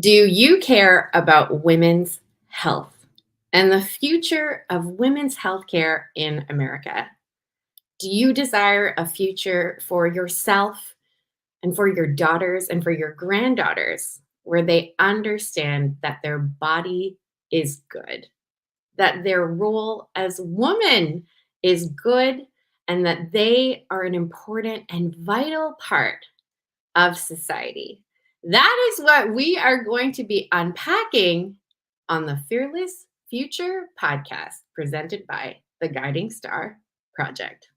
Do you care about women's health and the future of women's healthcare in America? Do you desire a future for yourself and for your daughters and for your granddaughters where they understand that their body is good, that their role as woman is good, and that they are an important and vital part of society? That is what we are going to be unpacking on the Fearless Future podcast presented by the Guiding Star Project.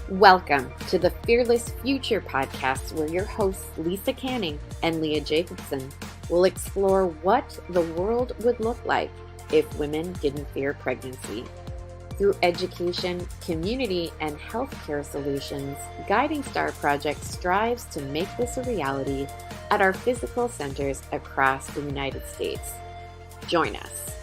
Welcome to the Fearless Future podcast, where your hosts Lisa Canning and Leah Jacobson will explore what the world would look like if women didn't fear pregnancy. Through education, community, and healthcare solutions, Guiding Star Project strives to make this a reality at our physical centers across the United States. Join us.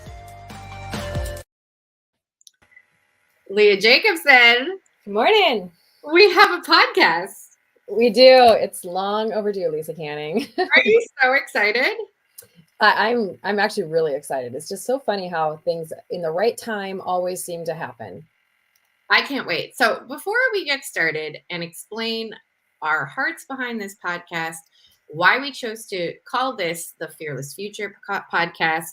Leah Jacobson. Good morning. We have a podcast. We do. It's long overdue, Lisa Canning. Are you so excited? I'm actually really excited. It's just so funny how things in the right time always seem to happen. I can't wait. So before we get started and explain our hearts behind this podcast, why we chose to call this the Fearless Future podcast,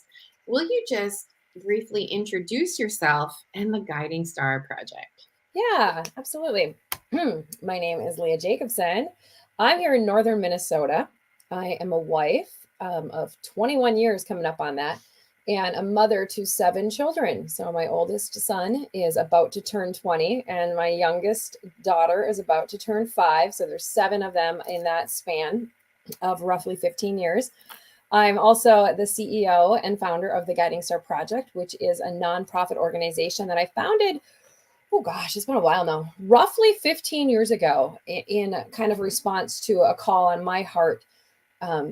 will you just briefly introduce yourself and the Guiding Star Project? Yeah, absolutely. My name is Leah Jacobson. I'm here in northern Minnesota. I am a wife of 21 years coming up on that, and a mother to 7 children. So my oldest son is about to turn 20, and my youngest daughter is about to turn 5. So there's 7 of them in that span of roughly 15 years. I'm also the CEO and founder of the Guiding Star Project, which is a nonprofit organization that I founded, it's been a while now, roughly 15 years ago, in kind of response to a call on my heart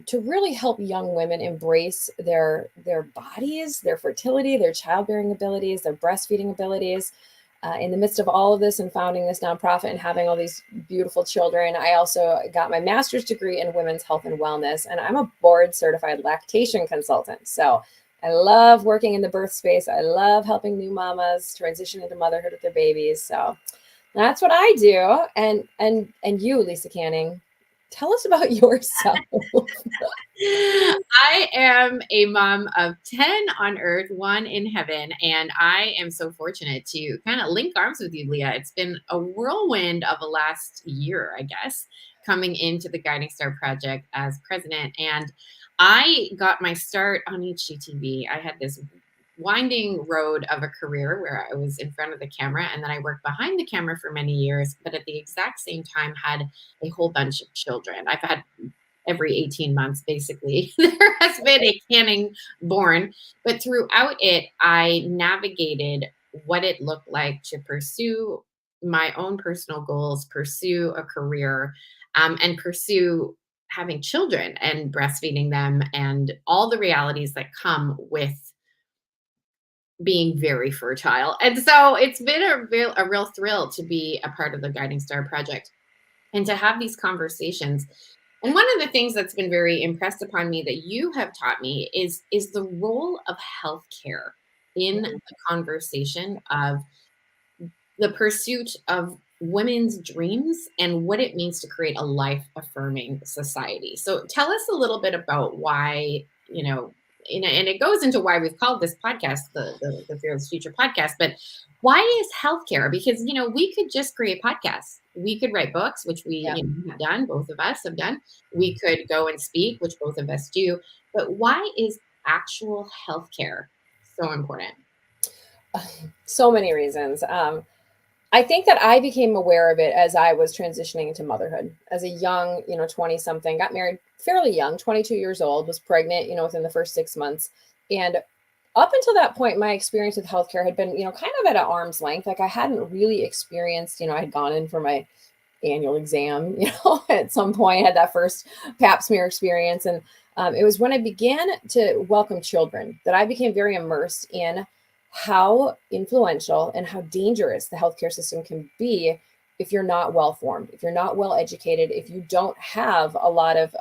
to really help young women embrace their bodies, their fertility, their childbearing abilities, their breastfeeding abilities. In the midst of all of this and founding this nonprofit and having all these beautiful children, I also got my master's degree in women's health and wellness, and I'm a board certified lactation consultant. So I love working in the birth space. I love helping new mamas transition into motherhood with their babies. So that's what I do. And you, Lisa Canning, tell us about yourself. I am a mom of 10 on earth, 1 in heaven, and I am so fortunate to kind of link arms with you, Leah. It's been a whirlwind of a last year, I guess, coming into the Guiding Star Project as president. And I got my start on HGTV. I had this winding road of a career where I was in front of the camera, and then I worked behind the camera for many years, but at the exact same time had a whole bunch of children. I've had every 18 months, basically, there has been a Canning born. But throughout it, I navigated what it looked like to pursue my own personal goals, pursue a career, and pursue having children and breastfeeding them and all the realities that come with being very fertile. And so it's been a real thrill to be a part of the Guiding Star Project and to have these conversations. And one of the things that's been very impressed upon me that you have taught me is the role of healthcare in the conversation of the pursuit of women's dreams and what it means to create a life-affirming society. So tell us a little bit about why, and it goes into why we've called this podcast the Fearless Future podcast, but why is healthcare? Because, we could just create podcasts. We could write books, which we have done. Both of us have done. We could go and speak, which both of us do. But why is actual healthcare so important? So many reasons. I think that I became aware of it as I was transitioning into motherhood as a young, 20 something, got married fairly young, 22 years old, was pregnant, within the first 6 months. And up until that point, my experience with healthcare had been, kind of at an arm's length. Like I hadn't really experienced, I had gone in for my annual exam, at some point, had that first pap smear experience. And it was when I began to welcome children that I became very immersed in how influential and how dangerous the healthcare system can be if you're not well formed, if you're not well educated, if you don't have a lot of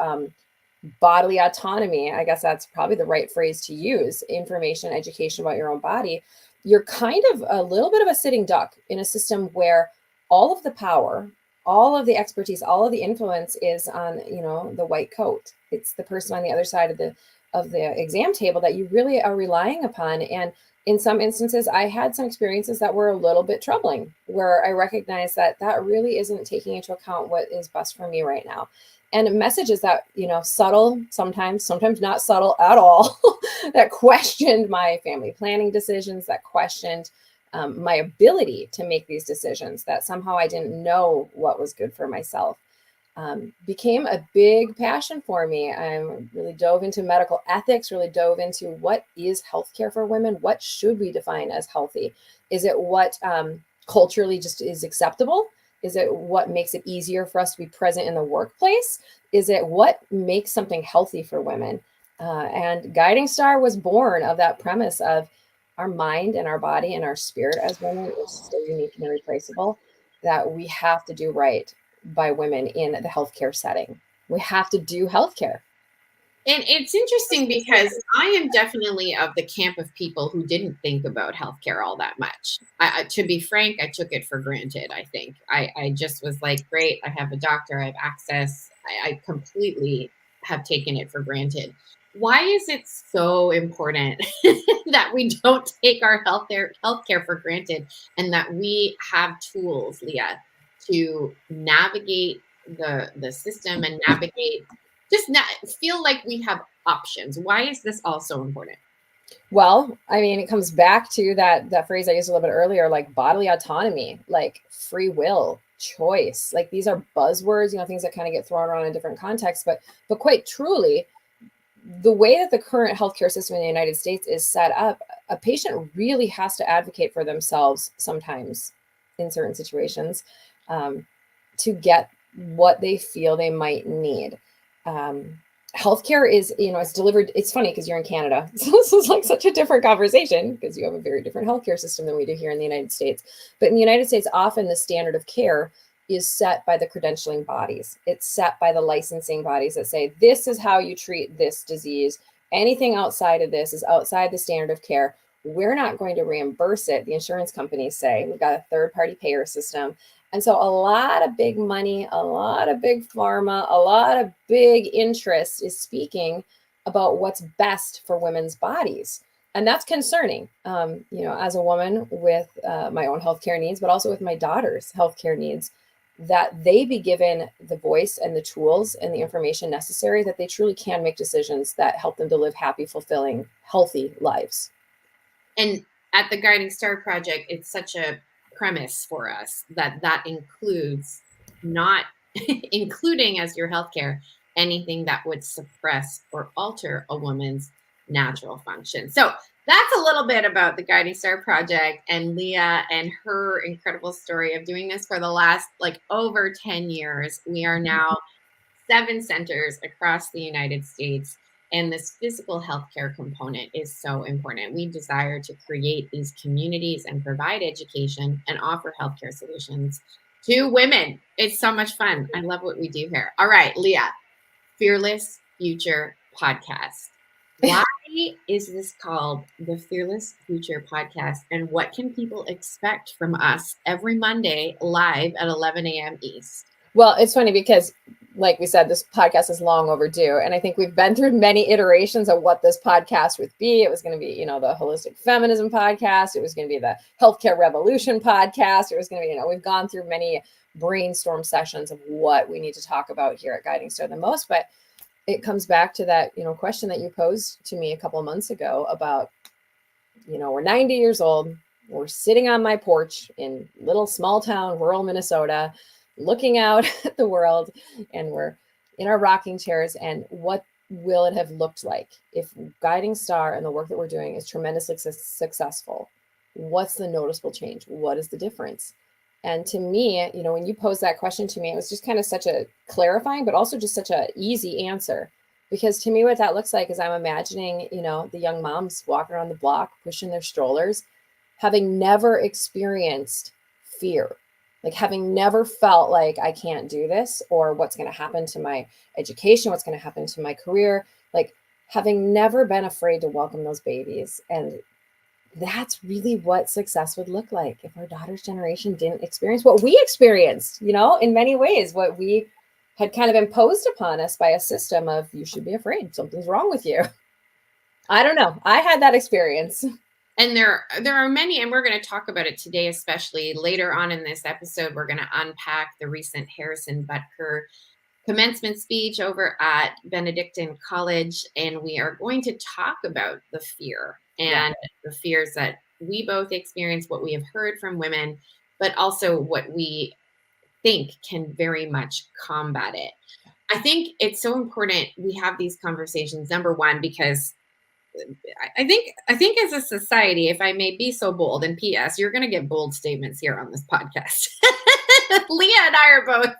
bodily autonomy, I guess that's probably the right phrase to use, information, education about your own body, you're kind of a little bit of a sitting duck in a system where all of the power, all of the expertise, all of the influence is on, the white coat. It's the person on the other side of the exam table that you really are relying upon. And in some instances, I had some experiences that were a little bit troubling, where I recognized that that really isn't taking into account what is best for me right now. And messages that, subtle, sometimes not subtle at all, that questioned my family planning decisions, that questioned my ability to make these decisions, that somehow I didn't know what was good for myself, became a big passion for me. I really dove into medical ethics, really dove into what is healthcare for women? What should we define as healthy? Is it what culturally just is acceptable? Is it what makes it easier for us to be present in the workplace? Is it what makes something healthy for women? And Guiding Star was born of that premise of our mind and our body and our spirit as women is so unique and irreplaceable that we have to do right by women in the healthcare setting. We have to do healthcare. And it's interesting because I am definitely of the camp of people who didn't think about healthcare all that much. To be frank, I took it for granted. I think I just was like, great, I have a doctor, I have access. I completely have taken it for granted. Why is it so important that we don't take our healthcare for granted, and that we have tools, Leah, to navigate the system and navigate, just not feel like we have options? Why is this all so important? Well, I mean, it comes back to that phrase I used a little bit earlier, like bodily autonomy, like free will, choice. Like these are buzzwords, things that kind of get thrown around in different contexts, but quite truly, the way that the current healthcare system in the United States is set up, a patient really has to advocate for themselves sometimes in certain situations, to get what they feel they might need. Healthcare is, it's delivered. It's funny because you're in Canada. So this is like such a different conversation because you have a very different healthcare system than we do here in the United States. But in the United States, often the standard of care is set by the credentialing bodies. It's set by the licensing bodies that say, this is how you treat this disease. Anything outside of this is outside the standard of care. We're not going to reimburse it. The insurance companies say we've got a third-party payer system. And so a lot of big money, a lot of big pharma, a lot of big interest is speaking about what's best for women's bodies. And that's concerning, as a woman with my own healthcare needs, but also with my daughter's healthcare needs, that they be given the voice and the tools and the information necessary that they truly can make decisions that help them to live happy, fulfilling, healthy lives. And at the Guiding Star Project, it's such a premise for us that includes not including as your healthcare anything that would suppress or alter a woman's natural function. So that's a little bit about the Guiding Star Project and Leah and her incredible story of doing this for the last over 10 years. We are now 7 centers across the United States. And this physical healthcare component is so important. We desire to create these communities and provide education and offer healthcare solutions to women. It's so much fun. I love what we do here. All right, Leah, Fearless Future Podcast. Why is this called the Fearless Future Podcast? And what can people expect from us every Monday live at 11 a.m. East? Well, it's funny because, like we said, this podcast is long overdue. And I think we've been through many iterations of what this podcast would be. It was going to be, the holistic feminism podcast. It was going to be the healthcare revolution podcast. It was going to be, we've gone through many brainstorm sessions of what we need to talk about here at Guiding Star the most. But it comes back to that, question that you posed to me a couple of months ago about, we're 90 years old. We're sitting on my porch in little small town, rural Minnesota, looking out at the world, and we're in our rocking chairs. And what will it have looked like if Guiding Star and the work that we're doing is tremendously successful? What's the noticeable change? What is the difference? And to me, when you posed that question to me, it was just kind of such a clarifying, but also just such an easy answer. Because to me, what that looks like is I'm imagining, the young moms walking around the block, pushing their strollers, having never experienced fear, Like having never felt like I can't do this or what's going to happen to my education, what's going to happen to my career, like having never been afraid to welcome those babies. And that's really what success would look like if our daughter's generation didn't experience what we experienced, in many ways, what we had kind of imposed upon us by a system of you should be afraid, something's wrong with you. I don't know. I had that experience. And there are many, and we're going to talk about it today, especially later on in this episode. We're going to unpack the recent Harrison Butker commencement speech over at Benedictine College, and we are going to talk about the fear and the fears that we both experience, what we have heard from women, but also what we think can very much combat it. I think it's so important we have these conversations, number one, because I think as a society, if I may be so bold, and P.S., you're going to get bold statements here on this podcast. Leah and I are both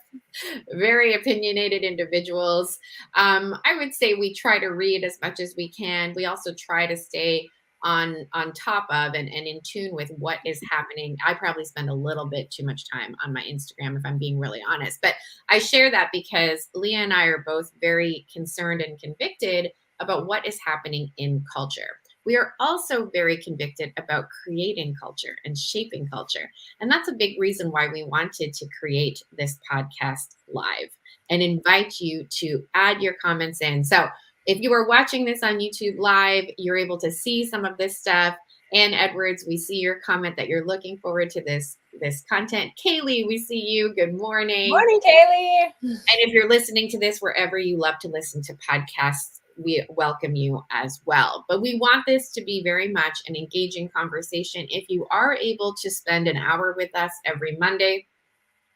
very opinionated individuals. I would say we try to read as much as we can. We also try to stay on top of and in tune with what is happening. I probably spend a little bit too much time on my Instagram, if I'm being really honest. But I share that because Leah and I are both very concerned and convicted about what is happening in culture. We are also very convicted about creating culture and shaping culture. And that's a big reason why we wanted to create this podcast live and invite you to add your comments in. So if you are watching this on YouTube live, you're able to see some of this stuff. Ann Edwards, we see your comment that you're looking forward to this content. Kaylee, we see you. Good morning. Morning, Kaylee. And if you're listening to this wherever you love to listen to podcasts, we welcome you as well. But we want this to be very much an engaging conversation. If you are able to spend an hour with us every Monday,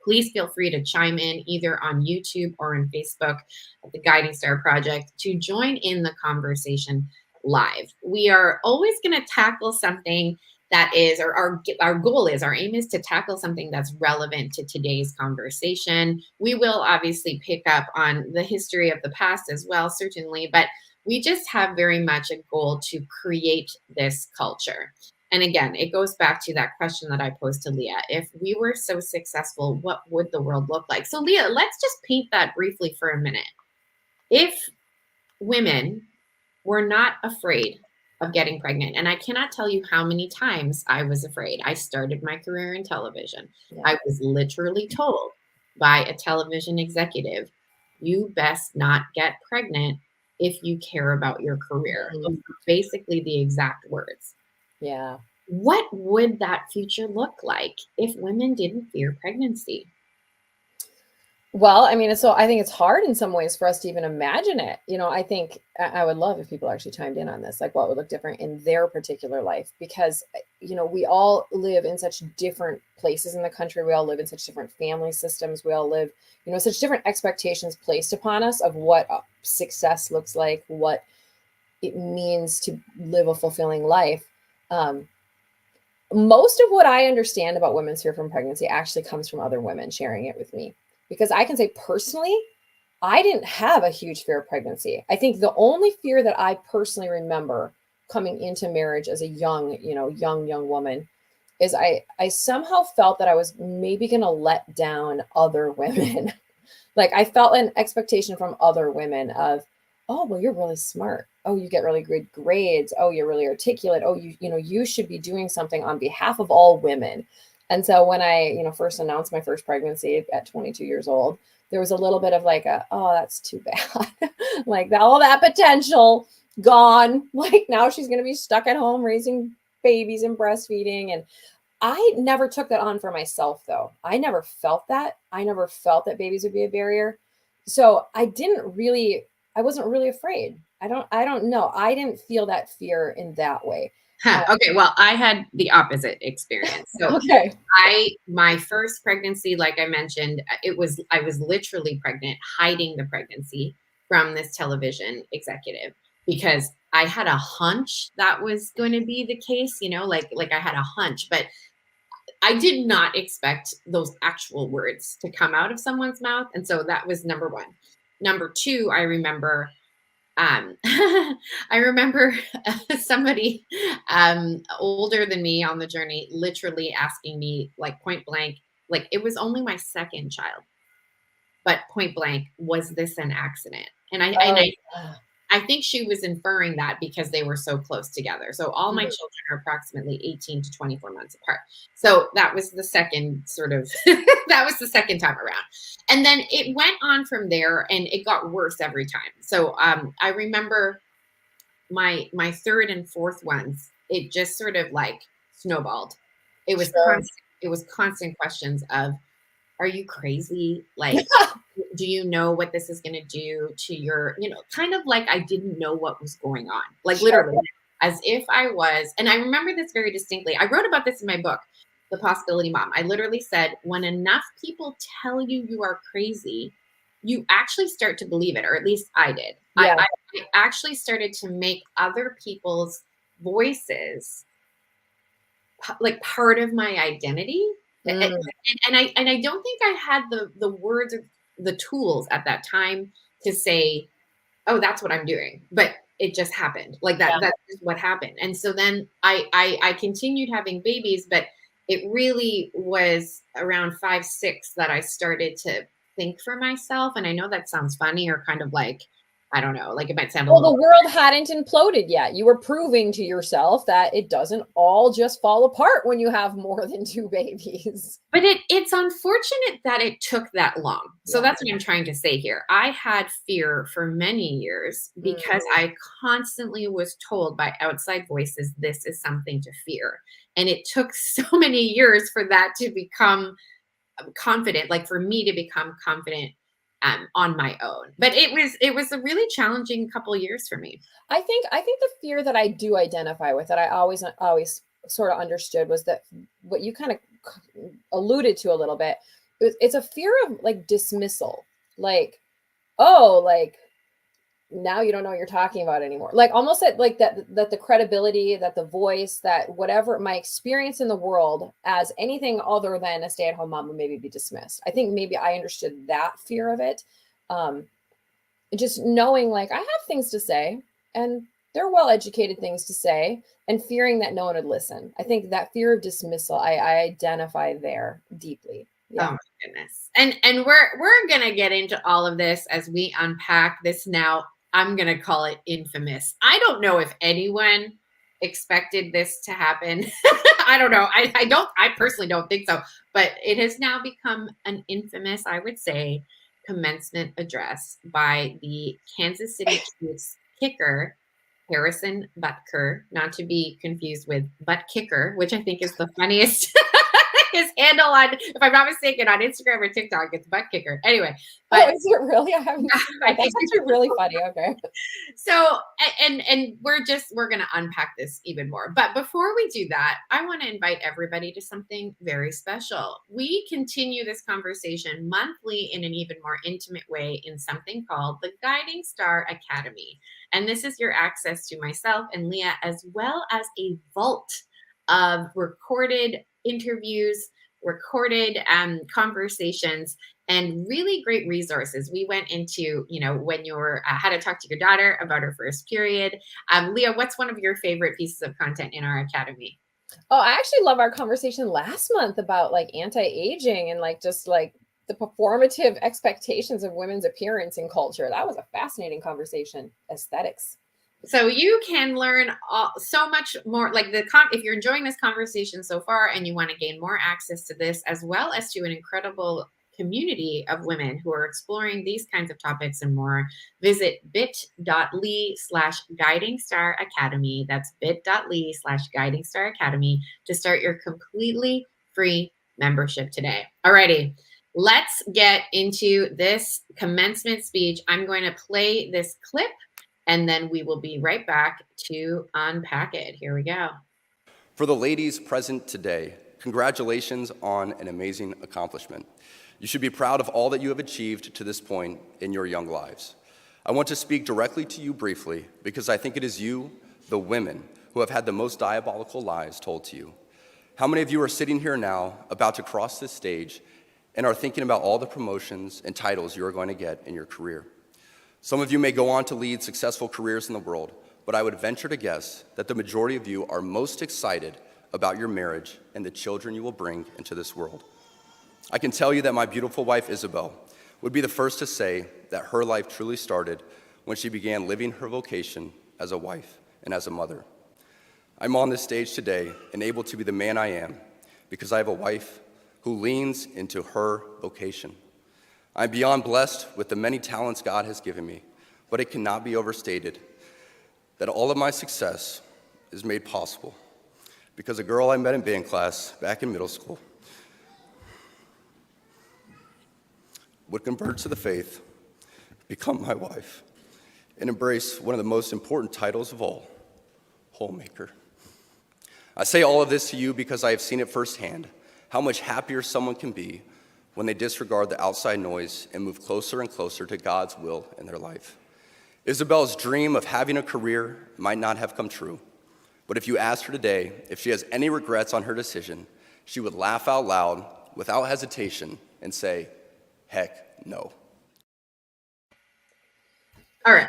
please feel free to chime in either on YouTube or on Facebook at the Guiding Star Project to join in the conversation live. We are always going to tackle something that is, or our goal is, our aim is to tackle something that's relevant to today's conversation. We will obviously pick up on the history of the past as well, certainly, but we just have very much a goal to create this culture. And again, it goes back to that question that I posed to Leah. If we were so successful, what would the world look like? So Leah, let's just paint that briefly for a minute. If women were not afraid of getting pregnant, and I cannot tell you how many times I was afraid. I started my career in television. Yeah. I was literally told by a television executive, you best not get pregnant if you care about your career. Mm-hmm. Those are basically the exact words. Yeah. What would that future look like if women didn't fear pregnancy? Well, I mean, so I think it's hard in some ways for us to even imagine it. I think I would love if people actually chimed in on this, like what would look different in their particular life, because, we all live in such different places in the country. We all live in such different family systems. We all live, such different expectations placed upon us of what success looks like, what it means to live a fulfilling life. Most of what I understand about women's fear from pregnancy actually comes from other women sharing it with me. Because I can say personally, I didn't have a huge fear of pregnancy. I think the only fear that I personally remember coming into marriage as a young woman is I somehow felt that I was maybe going to let down other women. Like I felt an expectation from other women of, oh, well, you're really smart. Oh, you get really good grades. Oh, you're really articulate. Oh, you should be doing something on behalf of all women. And so when I, first announced my first pregnancy at 22 years old, there was a little bit of like, oh, that's too bad. Like all that potential gone. Like now she's going to be stuck at home raising babies and breastfeeding. And I never took that on for myself, though. I never felt that. I never felt that babies would be a barrier. So I wasn't really afraid. I don't know. I didn't feel that fear in that way. Okay, well, I had the opposite experience. So okay. My first pregnancy, like I mentioned, I was literally pregnant, hiding the pregnancy from this television executive because I had a hunch that was going to be the case, like I had a hunch, but I did not expect those actual words to come out of someone's mouth. And so that was number one. Number two, I remember somebody older than me on the journey literally asking me like point blank, like it was only my second child, but point blank, was this an accident? And I and Oh, I yeah. I think she was inferring that because they were so close together. So all my Mhm. children are approximately 18 to 24 months apart. So that was the second sort of that was the second time around. And then it went on from there and it got worse every time. So I remember my third and fourth ones, it just sort of like snowballed. Sure. It was constant questions of, are you crazy? Like, do you know what this is going to do to your, kind of like I didn't know what was going on, like Sure. literally, as if I was. And I remember this very distinctly. I wrote about this in my book, The Possibility Mom. I literally said, when enough people tell you you are crazy, you actually start to believe it, or at least I did. Yeah. I actually started to make other people's voices like part of my identity. Mm, And I don't think I had the words or the tools at that time to say, oh, that's what I'm doing, but it just happened. Like yeah. that's just what happened. And so then I continued having babies, but it really was around 5, 6 that I started to think for myself. And I know that sounds funny or kind of like, I don't know, like it might sound a Well, the little. world hadn't imploded yet. You were proving to yourself that it doesn't all just fall apart when you have more than two babies. But it's unfortunate that it took that long. So Yeah. that's what I'm trying to say here. I had fear for many years because Mm, I constantly was told by outside voices, this is something to fear. And it took so many years for that to become confident, like for me to become confident on my own. But it was a really challenging couple years for me. I think the fear that I do identify with that I always sort of understood was that what you kind of alluded to a little bit. It's a fear of like dismissal, like, oh, like now you don't know what you're talking about anymore, like almost that the credibility, that the voice, that whatever my experience in the world as anything other than a stay-at-home mom would maybe be dismissed. I think maybe I understood that fear of it. um just knowing like I have things to say, and they're well educated things to say, and fearing that no one would listen. I think that fear of dismissal, I identify there deeply. Oh Yeah. my goodness. And we're gonna get into all of this as we unpack this now. I'm gonna call it infamous. I don't know if anyone expected this to happen. I don't know. I personally don't think so. But it has now become an infamous, I would say, commencement address by the Kansas City Chiefs kicker, Harrison Butker, not to be confused with Butt Kicker, which I think is the funniest. His handle on, if I'm not mistaken, on Instagram or TikTok, it's Butt Kicker. Anyway, Oh, but is it really? I haven't seen I that. think That's actually really funny. Okay. so. And we're gonna unpack this even more. But before we do that, I want to invite everybody to something very special. We continue this conversation monthly in an even more intimate way in something called the Guiding Star Academy. And this is your access to myself and Leah, as well as a vault of recorded interviews, recorded conversations, and really great resources. We went into, when you're how to talk to your daughter about her first period. Leah, what's one of your favorite pieces of content in our academy? Oh, I actually love our conversation last month about like anti-aging and like just like the performative expectations of women's appearance in culture. That was a fascinating conversation. Aesthetics. So you can learn so much more. Like if you're enjoying this conversation so far, and you want to gain more access to this, as well as to an incredible community of women who are exploring these kinds of topics and more, visit bit.ly/guiding star academy. That's bit.ly/guiding star academy to start your completely free membership today. Alrighty. Let's get into this commencement speech. I'm going to play this clip, and then we will be right back to unpack it. Here we go. For the ladies present today, congratulations on an amazing accomplishment. You should be proud of all that you have achieved to this point in your young lives. I want to speak directly to you briefly because I think it is you, the women, who have had the most diabolical lies told to you. How many of you are sitting here now, about to cross this stage, and are thinking about all the promotions and titles you are going to get in your career? Some of you may go on to lead successful careers in the world, but I would venture to guess that the majority of you are most excited about your marriage and the children you will bring into this world. I can tell you that my beautiful wife, Isabel, would be the first to say that her life truly started when she began living her vocation as a wife and as a mother. I'm on this stage today and able to be the man I am because I have a wife who leans into her vocation. I'm beyond blessed with the many talents God has given me, but it cannot be overstated that all of my success is made possible because a girl I met in band class back in middle school would convert to the faith, become my wife, and embrace one of the most important titles of all, homemaker. I say all of this to you because I have seen it firsthand, how much happier someone can be when they disregard the outside noise and move closer and closer to God's will in their life. Isabel's dream of having a career might not have come true, but if you asked her today if she has any regrets on her decision, she would laugh out loud without hesitation and say, heck no. All right.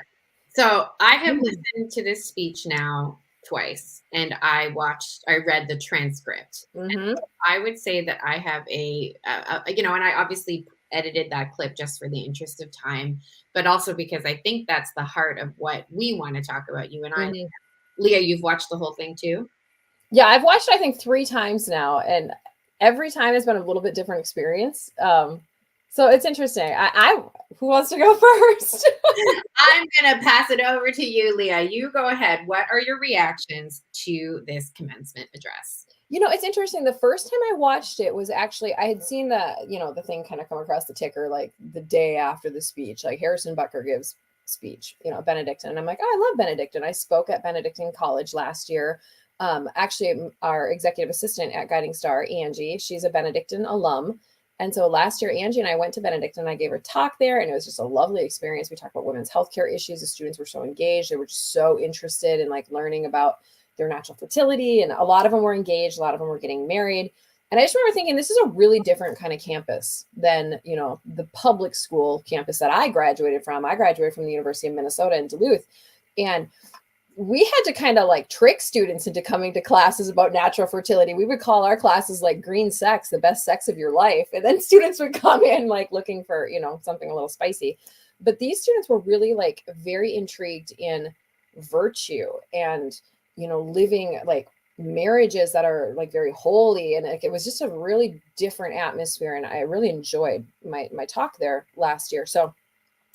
So I have listened to this speech now twice, and I read the transcript. And I would say that I have and I obviously edited that clip just for the interest of time, but also because I think that's the heart of what we want to talk about, you and I. Leah, you've watched the whole thing too? Yeah, I've watched it, I think 3 times now, and every time has been a little bit different experience. So it's interesting. Who wants to go first? I'm going to pass it over to you, Leah. You go ahead. What are your reactions to this commencement address? It's interesting. The first time I watched it was actually, I had seen the thing kind of come across the ticker like the day after the speech, like Harrison Butker gives speech, Benedictine. And I'm like, oh, I love Benedictine. I spoke at Benedictine College last year. Actually, our executive assistant at Guiding Star, Angie, she's a Benedictine alum. And so last year, Angie and I went to Benedictine and I gave her a talk there, and it was just a lovely experience. We talked about women's healthcare issues. The students were so engaged. They were just so interested in learning about their natural fertility. And a lot of them were engaged. A lot of them were getting married. And I just remember thinking, this is a really different kind of campus than, the public school campus that I graduated from. I graduated from the University of Minnesota in Duluth. And we had to kind of trick students into coming to classes about natural fertility. We would call our classes green sex, the best sex of your life. And then students would come in looking for, something a little spicy. But these students were really very intrigued in virtue and, living marriages that are very holy. And it was just a really different atmosphere. And I really enjoyed my talk there last year. So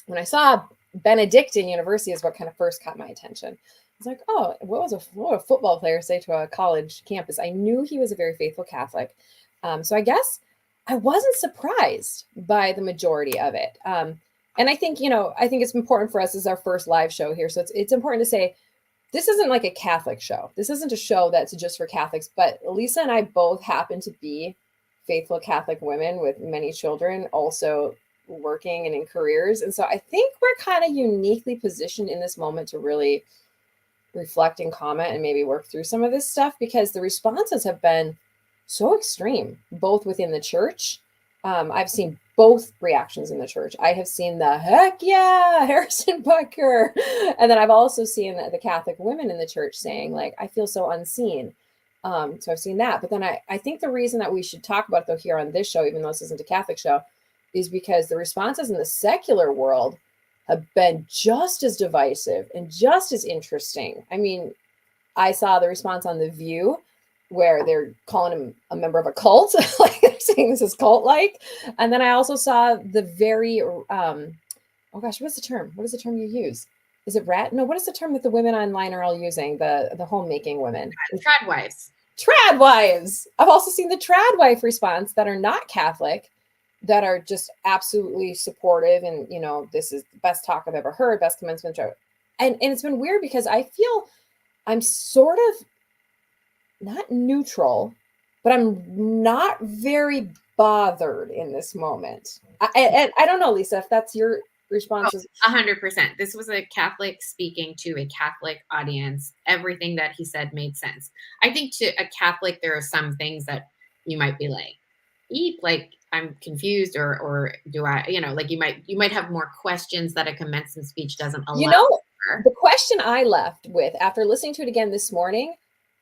when I saw Benedictine University is what kind of first caught my attention. I was like, oh, what would a football player say to a college campus? I knew he was a very faithful Catholic. So I guess I wasn't surprised by the majority of it. And I think, I think it's important for us as our first live show here. So it's important to say, this isn't like a Catholic show. This isn't a show that's just for Catholics, but Lisa and I both happen to be faithful Catholic women with many children, also working and in careers. And so I think we're kind of uniquely positioned in this moment to really reflect and comment and maybe work through some of this stuff, because the responses have been so extreme, both within the church. I've seen both reactions in the church. I have seen the heck yeah, Harrison Butker. And then I've also seen the Catholic women in the church saying I feel so unseen. So I've seen that. But then I think the reason that we should talk about it though here on this show, even though this isn't a Catholic show, is because the responses in the secular world have been just as divisive and just as interesting. I mean, I saw the response on The View where they're calling him a member of a cult, they're saying this is cult-like. And then I also saw the very, oh gosh, what's the term? What is the term you use? Is it rat? No, what is the term that the women online are all using? The homemaking women. Trad wives. Trad wives. I've also seen the trad wife response that are not Catholic, that are just absolutely supportive. And, this is the best talk I've ever heard, best commencement show. And it's been weird because I feel I'm sort of not neutral, but I'm not very bothered in this moment. I don't know, Lisa, if that's your response. 100%. This was a Catholic speaking to a Catholic audience. Everything that he said made sense. I think to a Catholic, there are some things that you might be I'm confused, or do I, you might have more questions that a commencement speech doesn't allow. The question I left with after listening to it again this morning,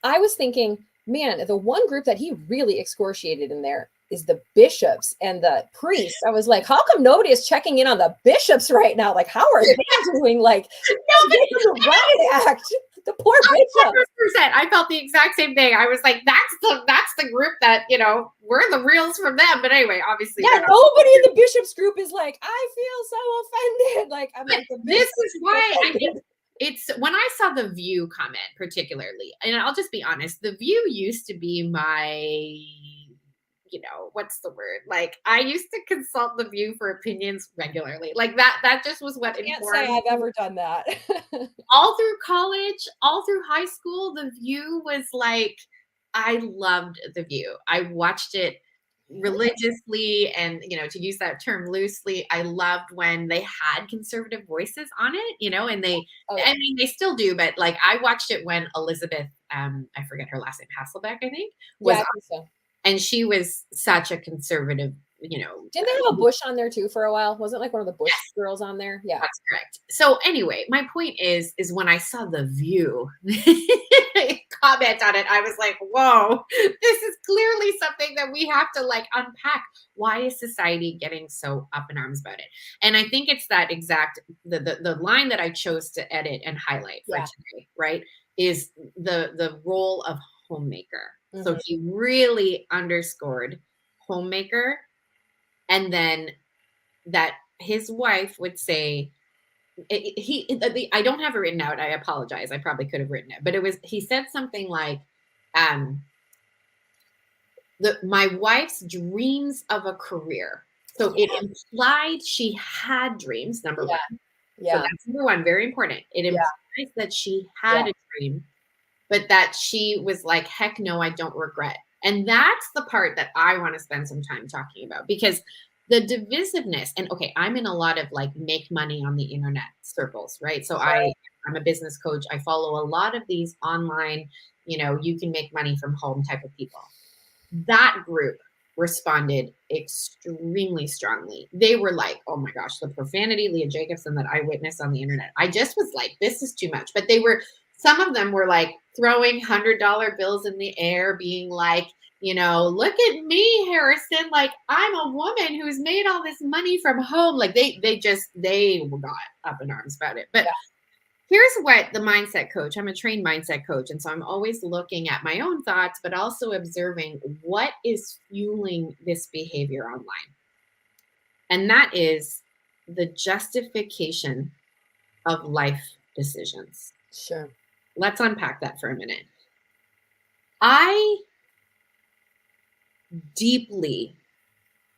I was thinking, man, the one group that he really excoriated in there is the bishops and the priests. I was like, how come nobody is checking in on the bishops right now? Like, how are they doing? Like, the riot act. The poor bishop. 100%. I felt the exact same thing. I was like, that's the group that, we're the reals from them. But anyway, obviously. Yeah, nobody in the bishops group is like, I feel so offended. Like, I'm like, this is why I think it's when I saw the View comment particularly, and I'll just be honest, the View used to be my, what's the word? Like, I used to consult the View for opinions regularly. Like that just was what informed. I can't say I've ever done that. All through college, all through high school, the View was like, I loved the View. I watched it religiously, and to use that term loosely, I loved when they had conservative voices on it, and they I mean they still do, but like I watched it when Elizabeth I forget her last name, Hasselbeck, I think, was I think so. And she was such a conservative, didn't they have a Bush on there too for a while? Wasn't like one of the Bush girls on there? Yeah, that's correct. So anyway, my point is when I saw the View comment on it, I was like, whoa, this is clearly something that we have to like unpack. Why is society getting so up in arms about it? And I think it's that exact the line that I chose to edit and highlight for today, right? Is the role of homemaker. Mm-hmm. So he really underscored homemaker, and then that his wife would say, I don't have it written out. I apologize. I probably could have written it, but he said something like, my wife's dreams of a career. So it implied she had dreams, number one. Yeah. So that's number one, very important. It implies that she had a dream, but that she was like, heck no, I don't regret. And that's the part that I want to spend some time talking about, because the divisiveness, and okay, I'm in a lot of like make money on the internet circles, right? So I'm a business coach. I follow a lot of these online, you can make money from home type of people. That group responded extremely strongly. They were like, oh my gosh, the profanity, Leah Jacobson, that I witnessed on the internet. I just was like, this is too much. But some of them were like throwing $100 bills in the air, being like, look at me, Harrison. Like, I'm a woman who's made all this money from home. Like they got up in arms about it. But here's what the mindset coach, I'm a trained mindset coach. And so I'm always looking at my own thoughts, but also observing what is fueling this behavior online. And that is the justification of life decisions. Sure. Let's unpack that for a minute. I deeply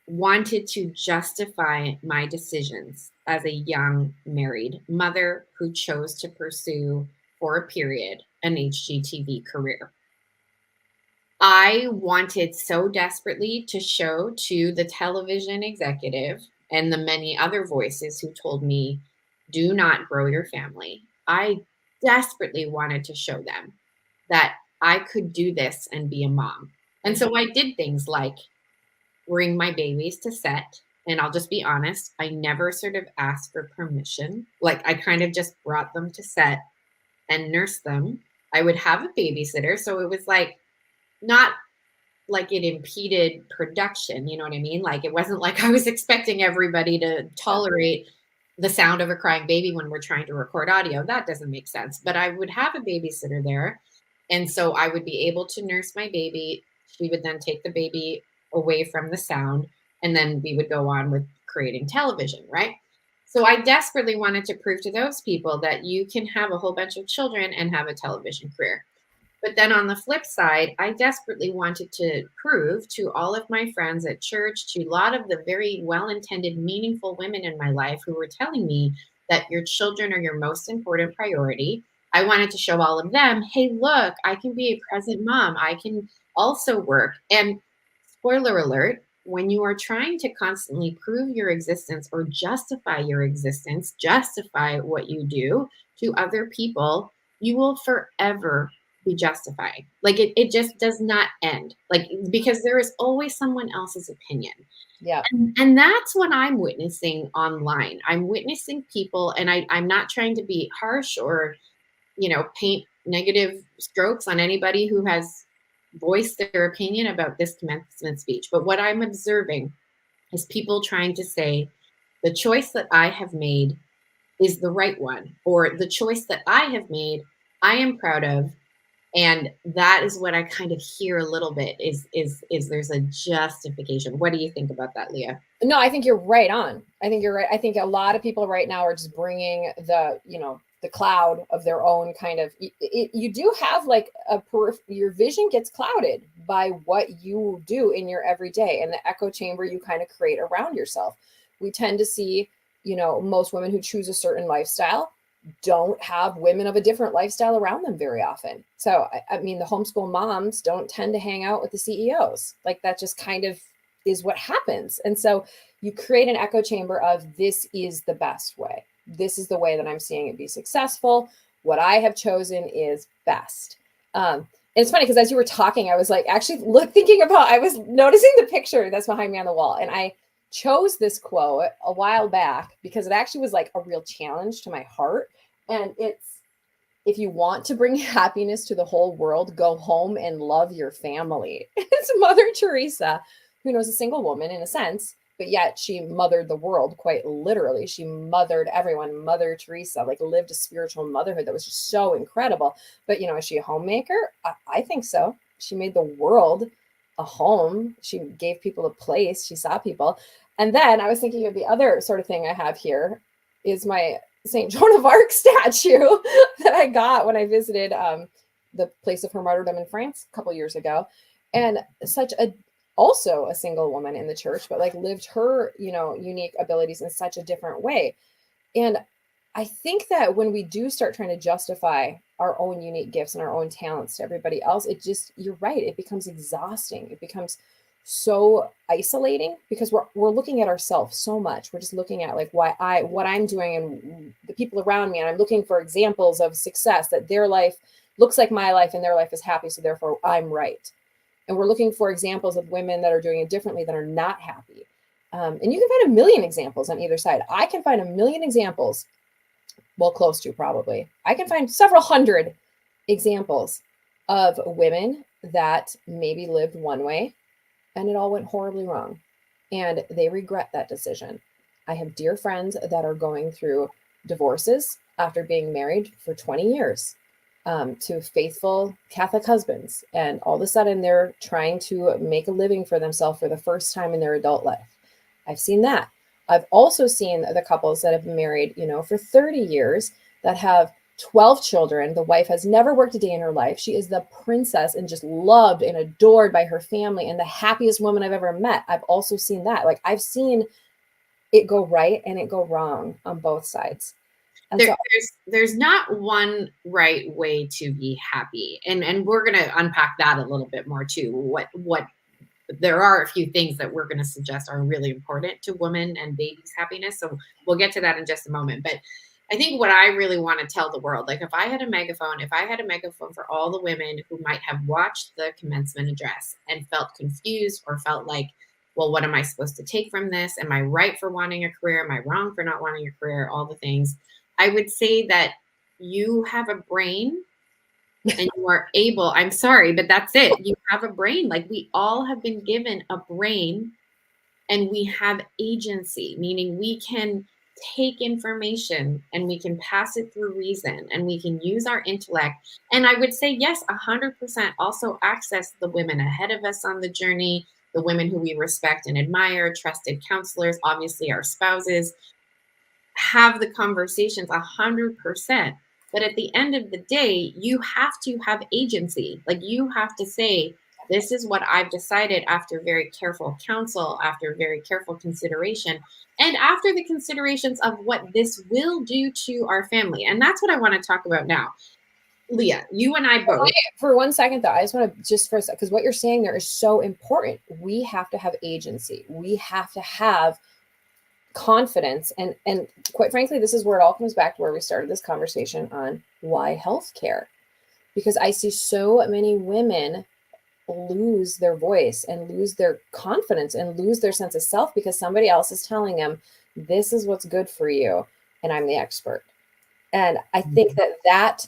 wanted to justify my decisions as a young married mother who chose to pursue, for a period, an HGTV career. I wanted so desperately to show to the television executive and the many other voices who told me, do not grow your family. I desperately wanted to show them that I could do this and be a mom. And so I did things like bring my babies to set. And I'll just be honest, I never sort of asked for permission. Like, I kind of just brought them to set and nursed them. I would have a babysitter. So it was like, not like it impeded production. You know what I mean? Like, it wasn't like I was expecting everybody to tolerate the sound of a crying baby when we're trying to record audio. That doesn't make sense. But I would have a babysitter there. And so I would be able to nurse my baby. She would then take the baby away from the sound, and then we would go on with creating television, right? So I desperately wanted to prove to those people that you can have a whole bunch of children and have a television career. But then on the flip side, I desperately wanted to prove to all of my friends at church, to a lot of the very well-intended, meaningful women in my life who were telling me that your children are your most important priority. I wanted to show all of them, hey, look, I can be a present mom. I can also work. And spoiler alert, when you are trying to constantly prove your existence or justify your existence, justify what you do to other people, you will forever be justified. Like it just does not end. Like, because there is always someone else's opinion. Yeah. And that's what I'm witnessing online. I'm witnessing people, and I'm not trying to be harsh or, paint negative strokes on anybody who has voice their opinion about this commencement speech. But what I'm observing is people trying to say the choice that I have made is the right one, or the choice that I have made, I am proud of. And that is what I kind of hear a little bit is there's a justification. What do you think about that, Leah? No, I think you're right on. I think you're right. I think a lot of people right now are just bringing the cloud of their own kind of, you do have like your vision gets clouded by what you do in your everyday and the echo chamber you kind of create around yourself. We tend to see, most women who choose a certain lifestyle don't have women of a different lifestyle around them very often. So, I mean, the homeschool moms don't tend to hang out with the CEOs. Like that just kind of is what happens. And so you create an echo chamber of this is the best way. This is the way that I'm seeing it be successful. What I have chosen is best. And it's funny because as you were talking, I was like, actually thinking about, I was noticing the picture that's behind me on the wall. And I chose this quote a while back because it actually was like a real challenge to my heart. And it's, if you want to bring happiness to the whole world, go home and love your family. It's Mother Teresa, who knows a single woman in a sense, but yet she mothered the world quite literally. She mothered everyone. Mother Teresa, like, lived a spiritual motherhood that was just so incredible. But, is she a homemaker? I think so. She made the world a home. She gave people a place. She saw people. And then I was thinking of the other sort of thing I have here is my St. Joan of Arc statue that I got when I visited the place of her martyrdom in France a couple years ago. And also a single woman in the church, but like lived her, unique abilities in such a different way. And I think that when we do start trying to justify our own unique gifts and our own talents to everybody else, you're right. It becomes exhausting. It becomes so isolating because we're looking at ourselves so much. We're just looking at like what I'm doing and the people around me. And I'm looking for examples of success that their life looks like my life and their life is happy. So therefore I'm right. And we're looking for examples of women that are doing it differently that are not happy. And you can find a million examples on either side. I can find a million examples. Well, close to probably. I can find several hundred examples of women that maybe lived one way and it all went horribly wrong. And they regret that decision. I have dear friends that are going through divorces after being married for 20 years to faithful Catholic husbands. And all of a sudden they're trying to make a living for themselves for the first time in their adult life. I've seen that. I've also seen the couples that have been married, for 30 years that have 12 children. The wife has never worked a day in her life. She is the princess and just loved and adored by her family and the happiest woman I've ever met. I've also seen that. Like, I've seen it go right and it go wrong on both sides. And there's not one right way to be happy. And we're going to unpack that a little bit more too. What there are a few things that we're going to suggest are really important to women and babies' happiness. So we'll get to that in just a moment. But I think what I really want to tell the world, like if I had a megaphone for all the women who might have watched the commencement address and felt confused or felt like, well, what am I supposed to take from this? Am I right for wanting a career? Am I wrong for not wanting a career? All the things. I would say that you have a brain and you are able, I'm sorry, but that's it. You have a brain. Like, we all have been given a brain and we have agency, meaning we can take information and we can pass it through reason and we can use our intellect. And I would say, yes, 100% also access the women ahead of us on the journey, the women who we respect and admire, trusted counselors, obviously our spouses. Have the conversations 100%. But at the end of the day, you have to have agency. Like, you have to say, this is what I've decided after very careful counsel, after very careful consideration, and after the considerations of what this will do to our family. And that's what I want to talk about now. Leah, you and I both. For 1 second, though, I just want to because what you're saying there is so important. We have to have agency. We have to have confidence. And quite frankly, this is where it all comes back to where we started this conversation on why healthcare. Because I see so many women lose their voice and lose their confidence and lose their sense of self because somebody else is telling them, this is what's good for you, and I'm the expert. And I think that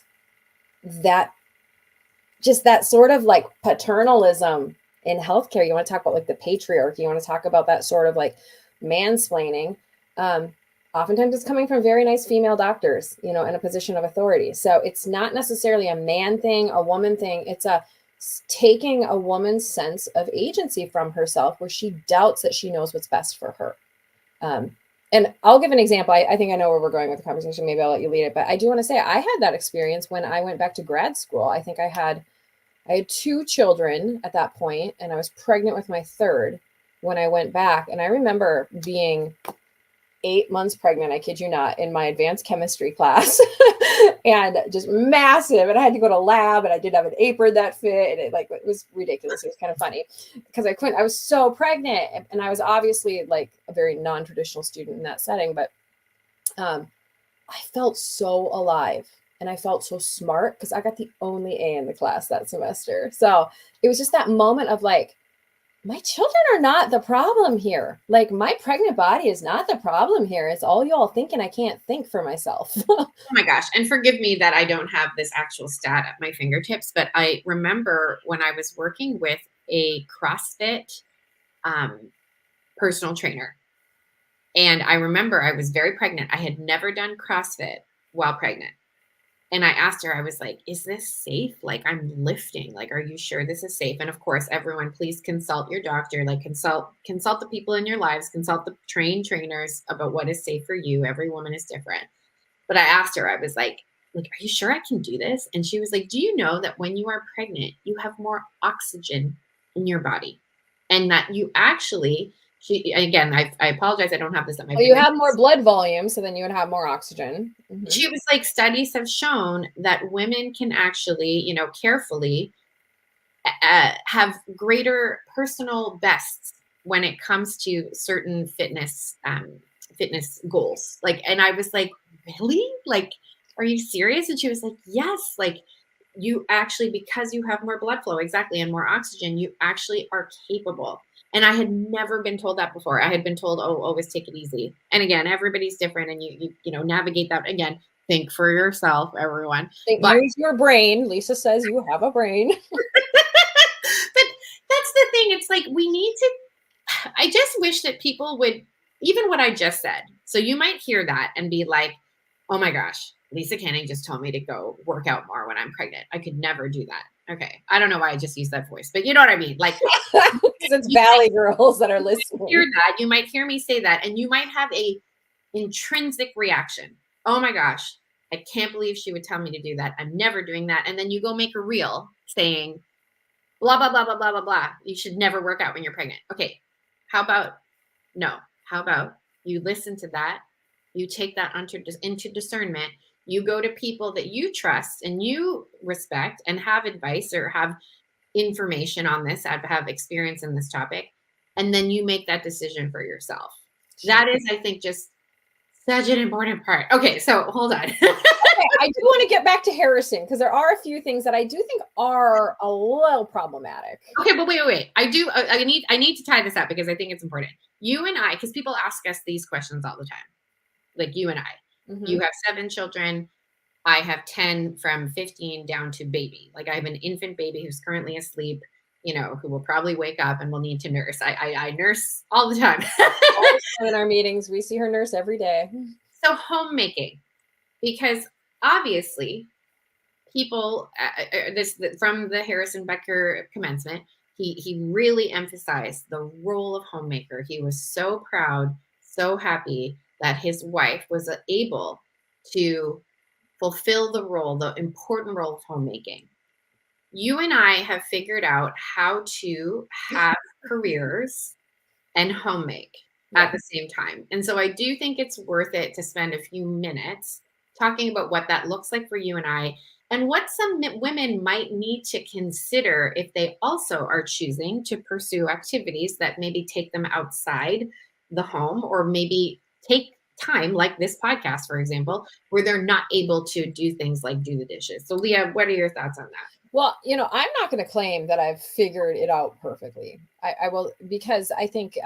just that sort of like paternalism in healthcare. You want to talk about like the patriarchy, you want to talk about that sort of like mansplaining. Oftentimes it's coming from very nice female doctors, in a position of authority. So it's not necessarily a man thing, a woman thing. It's taking a woman's sense of agency from herself where she doubts that she knows what's best for her. And I'll give an example. I think I know where we're going with the conversation. Maybe I'll let you lead it. But I do want to say I had that experience when I went back to grad school. I think I had 2 children at that point, and I was pregnant with my third when I went back. And I remember being 8 months pregnant, I kid you not, in my advanced chemistry class and just massive. And I had to go to lab, and I did have an apron that fit. And it was ridiculous. It was kind of funny because I was so pregnant, and I was obviously like a very non-traditional student in that setting, but I felt so alive and I felt so smart because I got the only A in the class that semester. So it was just that moment of like, my children are not the problem here. Like, my pregnant body is not the problem here. It's all y'all thinking I can't think for myself. Oh my gosh. And forgive me that I don't have this actual stat at my fingertips, but I remember when I was working with a CrossFit personal trainer. And I remember I was very pregnant. I had never done CrossFit while pregnant. And I asked her, I was like, is this safe? Like, I'm lifting. Like, are you sure this is safe? And of course, everyone, please consult your doctor, like consult the people in your lives, consult the trainers about what is safe for you. Every woman is different. But I asked her, I was like, are you sure I can do this? And she was like, do you know that when you are pregnant, you have more oxygen in your body? And that you actually, again, I apologize, I don't have this at my Well, you have more blood volume, so then you would have more oxygen. Mm-hmm. She was like, studies have shown that women can actually, carefully have greater personal bests when it comes to certain fitness goals. And I was like, really? Like, are you serious? And she was like, yes. Like, you actually, because you have more blood flow, exactly, and more oxygen, you actually are capable. And I had never been told that before. I had been told, oh, always take it easy. And again, everybody's different, and you navigate that. Again, think for yourself, everyone. Use your brain. Lisa says you have a brain. But that's the thing. It's like, we need to, I just wish that people would, even what I just said. So you might hear that and be like, oh my gosh, Lisa Canning just told me to go work out more when I'm pregnant. I could never do that. Okay. I don't know why I just used that voice, but you know what I mean? Like, it's Valley girls that are listening. Hear that. You might hear me say that, and you might have a intrinsic reaction. Oh my gosh, I can't believe she would tell me to do that. I'm never doing that. And then you go make a reel saying, blah, blah, blah, blah, blah, blah, blah. You should never work out when you're pregnant. Okay. How about you listen to that? You take that into discernment. You go to people that you trust and you respect and have advice or have information on this, have experience in this topic, and then you make that decision for yourself. That is, I think, just such an important part. Okay, so hold on. Okay, I do want to get back to Harrison because there are a few things that I do think are a little problematic. Okay, but wait. I need to tie this up because I think it's important. You and I, because people ask us these questions all the time. Like, you and I. Mm-hmm. You have 7 children. I have 10 from 15 down to baby. Like, I have an infant baby who's currently asleep, who will probably wake up and will need to nurse. I nurse all the time. In our meetings, we see her nurse every day. So homemaking, because obviously people, from the Harrison Butker commencement, he really emphasized the role of homemaker. He was so proud, so happy that his wife was able to fulfill the important role of homemaking. You and I have figured out how to have careers and homemake at the same time. And so I do think it's worth it to spend a few minutes talking about what that looks like for you and I, and what some women might need to consider if they also are choosing to pursue activities that maybe take them outside the home, or maybe take time, like this podcast, for example, where they're not able to do things like do the dishes. So Leah, what are your thoughts on that? Well, I'm not going to claim that I've figured it out perfectly. I will, because I think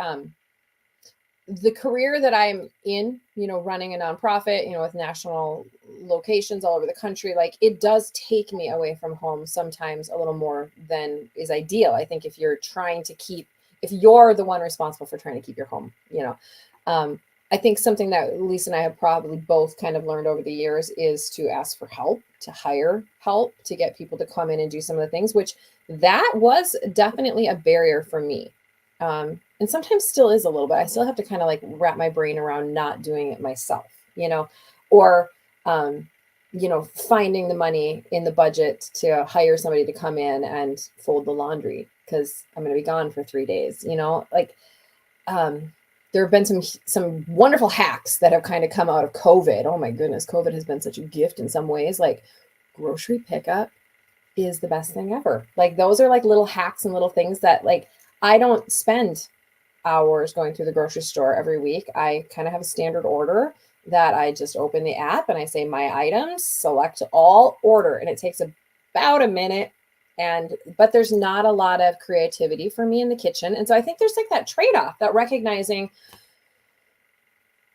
the career that I'm in, running a nonprofit, with national locations all over the country, like it does take me away from home sometimes a little more than is ideal. I think if you're the one responsible for trying to keep your home, I think something that Lisa and I have probably both kind of learned over the years is to ask for help, to hire help, to get people to come in and do some of the things, which that was definitely a barrier for me. And sometimes still is a little bit. I still have to kind of like wrap my brain around not doing it myself, or, finding the money in the budget to hire somebody to come in and fold the laundry because I'm going to be gone for 3 days, there have been some wonderful hacks that have kind of come out of COVID. Oh my goodness, COVID has been such a gift in some ways. Like grocery pickup is the best thing ever. Like those are like little hacks and little things that like I don't spend hours going through the grocery store every week. I kind of have a standard order that I just open the app and I say my items, select all, order, and it takes about a minute. But there's not a lot of creativity for me in the kitchen. And so I think there's like that trade-off, that recognizing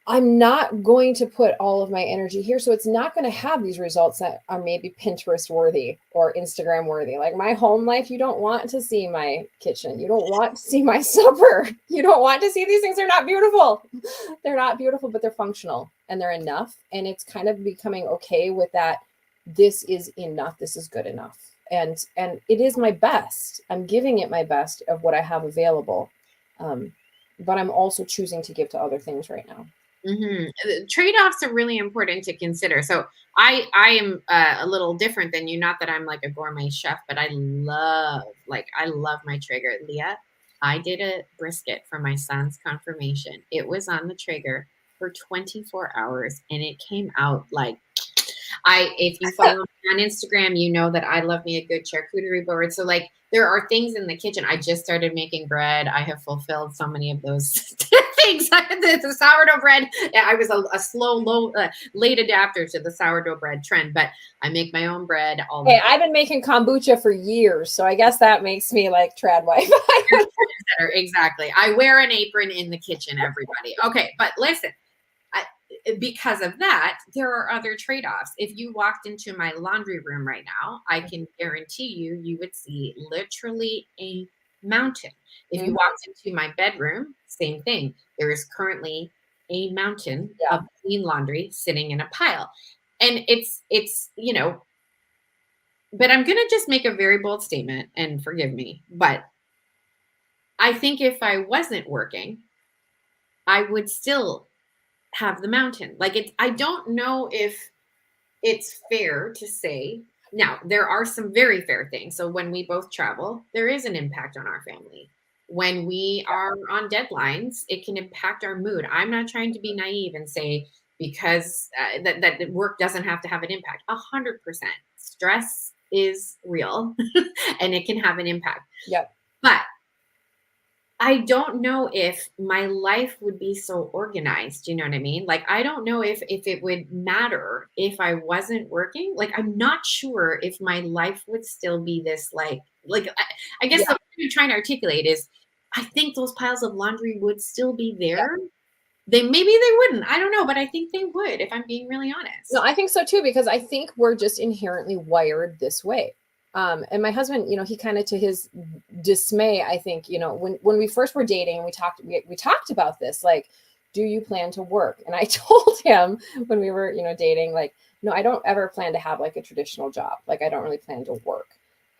I'm not going to put all of my energy here. So it's not going to have these results that are maybe Pinterest worthy or Instagram worthy. Like my home life, you don't want to see my kitchen. You don't want to see my supper. You don't want to see these things. They're not beautiful. They're not beautiful, but they're functional and they're enough. And it's kind of becoming okay with that. This is enough. This is good enough. And it is my best. I'm giving it my best of what I have available. But I'm also choosing to give to other things right now. Mm-hmm. Trade-offs are really important to consider. So I am a little different than you. Not that I'm like a gourmet chef, but I love my Traeger. Leah, I did a brisket for my son's confirmation. It was on the Traeger for 24 hours and it came out like if you follow me on Instagram, you know that I love me a good charcuterie board. So like there are things in the kitchen. I just started making bread. I have fulfilled so many of those things. The sourdough bread. I was a slow, late adapter to the sourdough bread trend, but I make my own bread. I've been making kombucha for years, so I guess that makes me like trad wife. Exactly. I wear an apron in the kitchen, everybody. Okay, but listen. Because of that, there are other trade-offs. If you walked into my laundry room right now, I can guarantee you would see literally a mountain. If you walked into my bedroom, same thing. There is currently a mountain of clean laundry sitting in a pile. And it's but I'm going to just make a very bold statement and forgive me, but I think if I wasn't working, I would still have the mountain. I don't know if it's fair to say. Now, there are some very fair things. So when we both travel, there is an impact on our family. When we are on deadlines, it can impact our mood. I'm not trying to be naive and say because that work doesn't have to have an impact. 100%. Stress is real and it can have an impact. Yep. But I don't know if my life would be so organized. You know what I mean? Like, I don't know if it would matter if I wasn't working. Like, I'm not sure if my life would still be this, I guess what I'm trying to articulate is I think those piles of laundry would still be there. Yeah. Maybe they wouldn't. I don't know, but I think they would, if I'm being really honest. No, I think so too, because I think we're just inherently wired this way. And my husband, he kind of, to his dismay, I think, when we first were dating, we talked about this, like, do you plan to work? And I told him when we were, dating, like, no, I don't ever plan to have like a traditional job. Like, I don't really plan to work.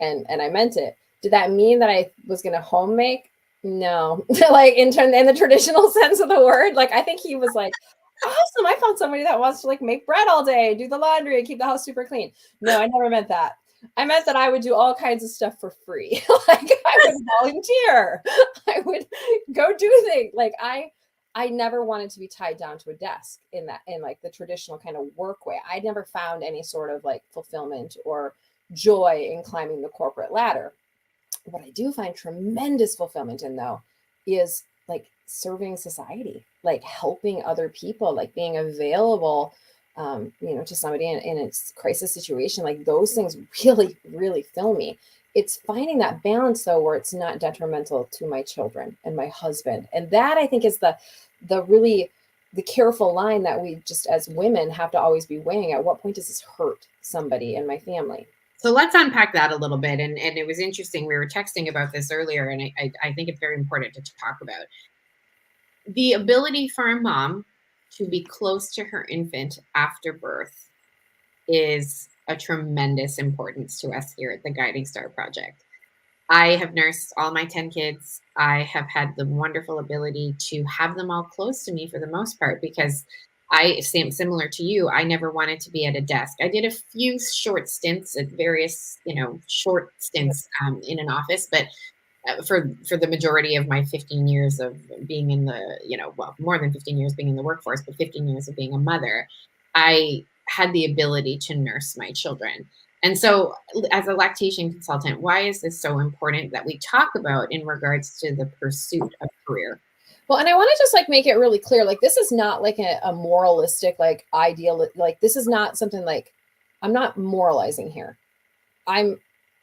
And I meant it. Did that mean that I was going to home make? No, like in the traditional sense of the word. Like, I think he was like, awesome, I found somebody that wants to like make bread all day, do the laundry, and keep the house super clean. No, I never meant that. I meant that I would do all kinds of stuff for free. Like I would volunteer. I would go do things. Like I never wanted to be tied down to a desk in like the traditional kind of work way. I never found any sort of like fulfillment or joy in climbing the corporate ladder. What I do find tremendous fulfillment in, though, is like serving society, like helping other people, like being available to somebody in its crisis situation. Like those things really, really fill me. it's finding that balance though, where it's not detrimental to my children and my husband. And that I think is the really the careful line that we just as women have to always be weighing. At what point does this hurt somebody in my family? So let's unpack that a little bit. And it was interesting. We were texting about this earlier, and I think it's very important to talk about the ability for a mom to be close to her infant after birth is a tremendous importance to us here at the Guiding Star Project. I have nursed all my 10 kids. I have had the wonderful ability to have them all close to me for the most part, because similar to you, I never wanted to be at a desk. I did a few short stints at various, short stints in an office, but for the majority of my 15 years of being in the, well, more than 15 years being in the workforce, but 15 years of being a mother, I had the ability to nurse my children. And so as a lactation consultant, why is this so important that we talk about in regards to the pursuit of career? Well, and I want to just like make it really clear, like this is not like a moralistic, like ideal, like this is not something like, I'm not moralizing here. I'm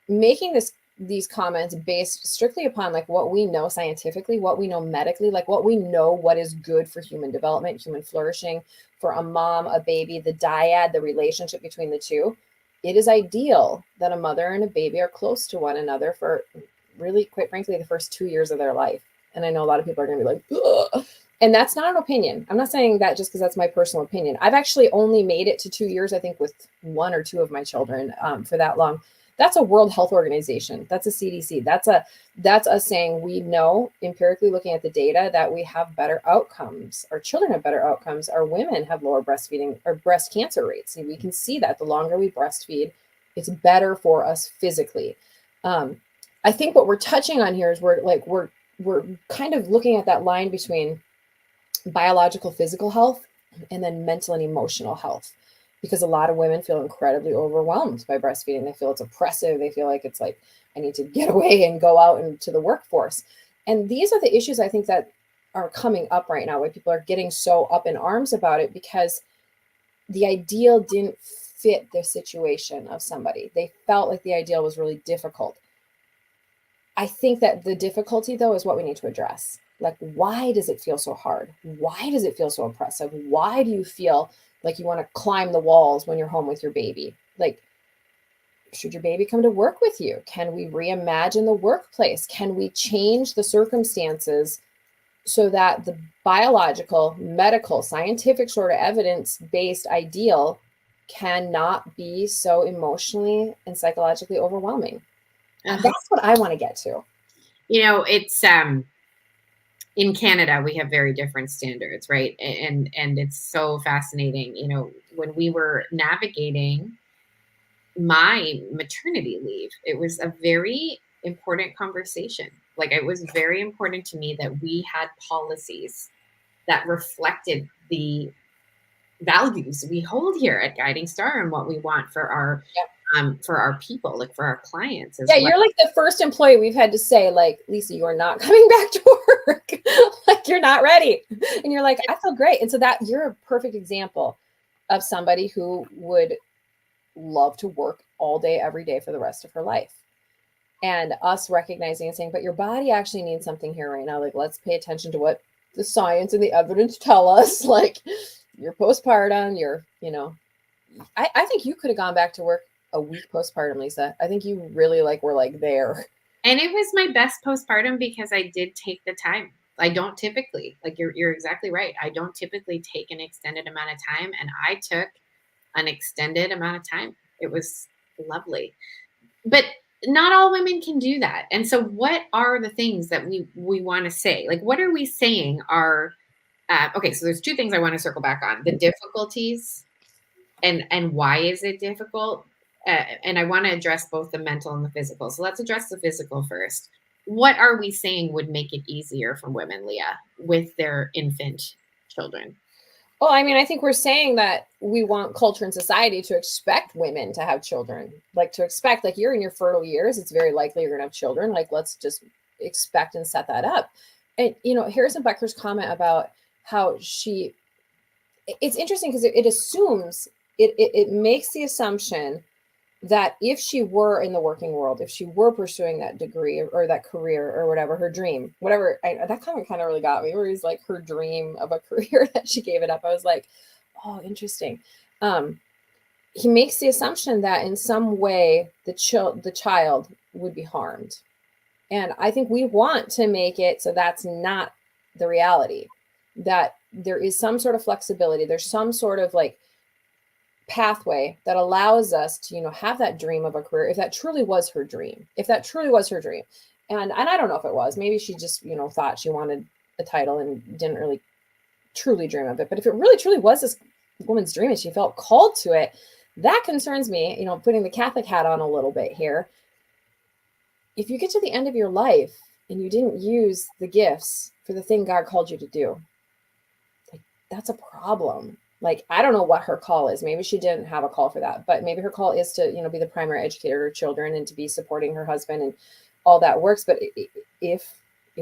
making these comments based strictly upon like what we know scientifically, what we know medically, like what we know, what is good for human development, human flourishing, for a mom, a baby, the dyad, the relationship between the two. It is ideal that a mother and a baby are close to one another for really, quite frankly, the first 2 years of their life. And I know a lot of people are going to be like, ugh. And that's not an opinion. I'm not saying that just because that's my personal opinion. I've actually only made it to 2 years, I think, with 1 or 2 of my children for that long. That's a World Health Organization. That's a CDC. That's us saying we know empirically looking at the data that we have better outcomes. Our children have better outcomes. Our women have lower breastfeeding or breast cancer rates. And we can see that the longer we breastfeed, it's better for us physically. I think what we're touching on here is we're kind of looking at that line between biological physical health and then mental and emotional health, because a lot of women feel incredibly overwhelmed by breastfeeding. They feel it's oppressive. They feel like it's like, I need to get away and go out into the workforce. And these are the issues I think that are coming up right now, where people are getting so up in arms about it because the ideal didn't fit the situation of somebody. They felt like the ideal was really difficult. I think that the difficulty, though, is what we need to address. Like, why does it feel so hard? Why does it feel so oppressive? Why do you feel like you want to climb the walls when you're home with your baby? Like, should your baby come to work with you? Can we reimagine the workplace? Can we change the circumstances so that the biological, medical, scientific sort of evidence-based ideal cannot be so emotionally and psychologically overwhelming? And that's what I want to get to. It's in Canada, we have very different standards, right? And it's so fascinating. When we were navigating my maternity leave, it was a very important conversation. Like, it was very important to me that we had policies that reflected the values we hold here at Guiding Star and what we want for our people, like for our clients. Yeah, you're like the first employee we've had to say, like, Lisa, you are not coming back to work. Like, you're not ready. And you're like, I feel great. And so that you're a perfect example of somebody who would love to work all day, every day for the rest of her life. And us recognizing and saying, but your body actually needs something here right now. Like, let's pay attention to what the science and the evidence tell us. Like, you're postpartum, I think you could have gone back to work a week postpartum, Lisa. I think you really were there. And it was my best postpartum because I did take the time. I don't typically, you're exactly right. I don't typically take an extended amount of time, and I took an extended amount of time. It was lovely. But not all women can do that. And so what are the things that we want to say? Like, what are we saying are, okay, so there's 2 things I want to circle back on. The difficulties and why is it difficult? And I want to address both the mental and the physical. So let's address the physical first. What are we saying would make it easier for women, Leah, with their infant children? Well, I mean, I think we're saying that we want culture and society to expect women to have children, to expect, you're in your fertile years, it's very likely you're going to have children. Let's just expect and set that up. And, Harrison Butker's comment about how it's interesting because it assumes, it makes the assumption that if she were in the working world, if she were pursuing that degree or that career or whatever, her dream, whatever, that kind of really got me, where he's like her dream of a career that she gave it up. I was like, oh, interesting. He makes the assumption that in some way the child would be harmed. And I think we want to make it so that's not the reality, that there is some sort of flexibility. There's some sort of like pathway that allows us to, have that dream of a career. If that truly was her dream, and I don't know if it was, maybe she just, thought she wanted a title and didn't really truly dream of it. But if it really truly was this woman's dream and she felt called to it, that concerns me, putting the Catholic hat on a little bit here. If you get to the end of your life and you didn't use the gifts for the thing God called you to do, like, that's a problem. Like, I don't know what her call is. Maybe she didn't have a call for that, but maybe her call is to, be the primary educator of children and to be supporting her husband and all that works. But if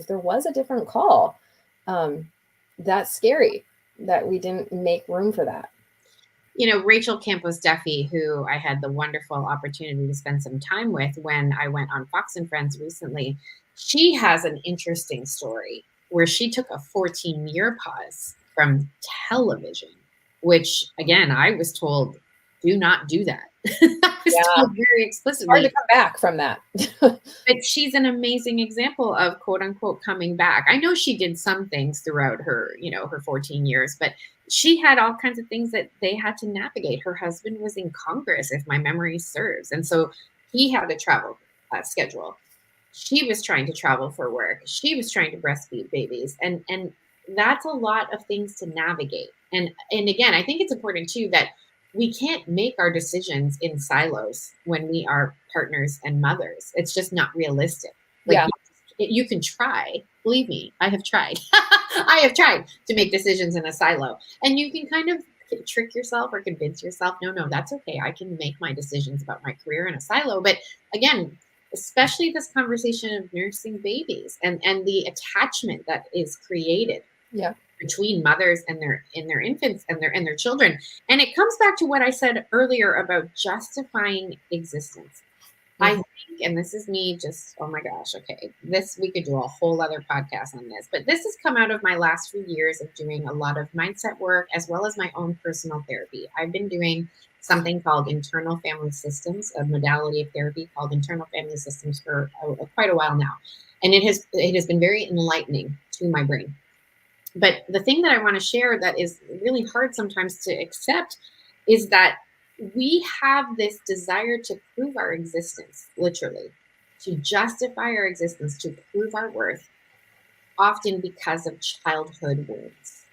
there was a different call, that's scary that we didn't make room for that. Rachel Campos Duffy, who I had the wonderful opportunity to spend some time with when I went on Fox and Friends recently, she has an interesting story where she took a 14-year pause from television, which, again, I was told, do not do that. I was told very explicitly. Hard to come back from that. But she's an amazing example of, quote unquote, coming back. I know she did some things throughout her, her 14 years, but she had all kinds of things that they had to navigate. Her husband was in Congress, if my memory serves. And so he had a travel schedule. She was trying to travel for work. She was trying to breastfeed babies. And that's a lot of things to navigate. And again, I think it's important too that we can't make our decisions in silos when we are partners and mothers. It's just not realistic. You can try. Believe me, I have tried. I have tried to make decisions in a silo. And you can kind of trick yourself or convince yourself, no, that's okay. I can make my decisions about my career in a silo. But again, especially this conversation of nursing babies and the attachment that is created between mothers and their infants and their children. And it comes back to what I said earlier about justifying existence. I think, and this is me just, oh my gosh, okay, we could do a whole other podcast on this, but this has come out of my last few years of doing a lot of mindset work as well as my own personal therapy. I've been doing something called internal family systems, a modality of therapy called internal family systems for quite a while now. And it has been very enlightening to my brain. But the thing that I want to share that is really hard sometimes to accept is that we have this desire to prove our existence, literally, to justify our existence, to prove our worth, often because of childhood wounds.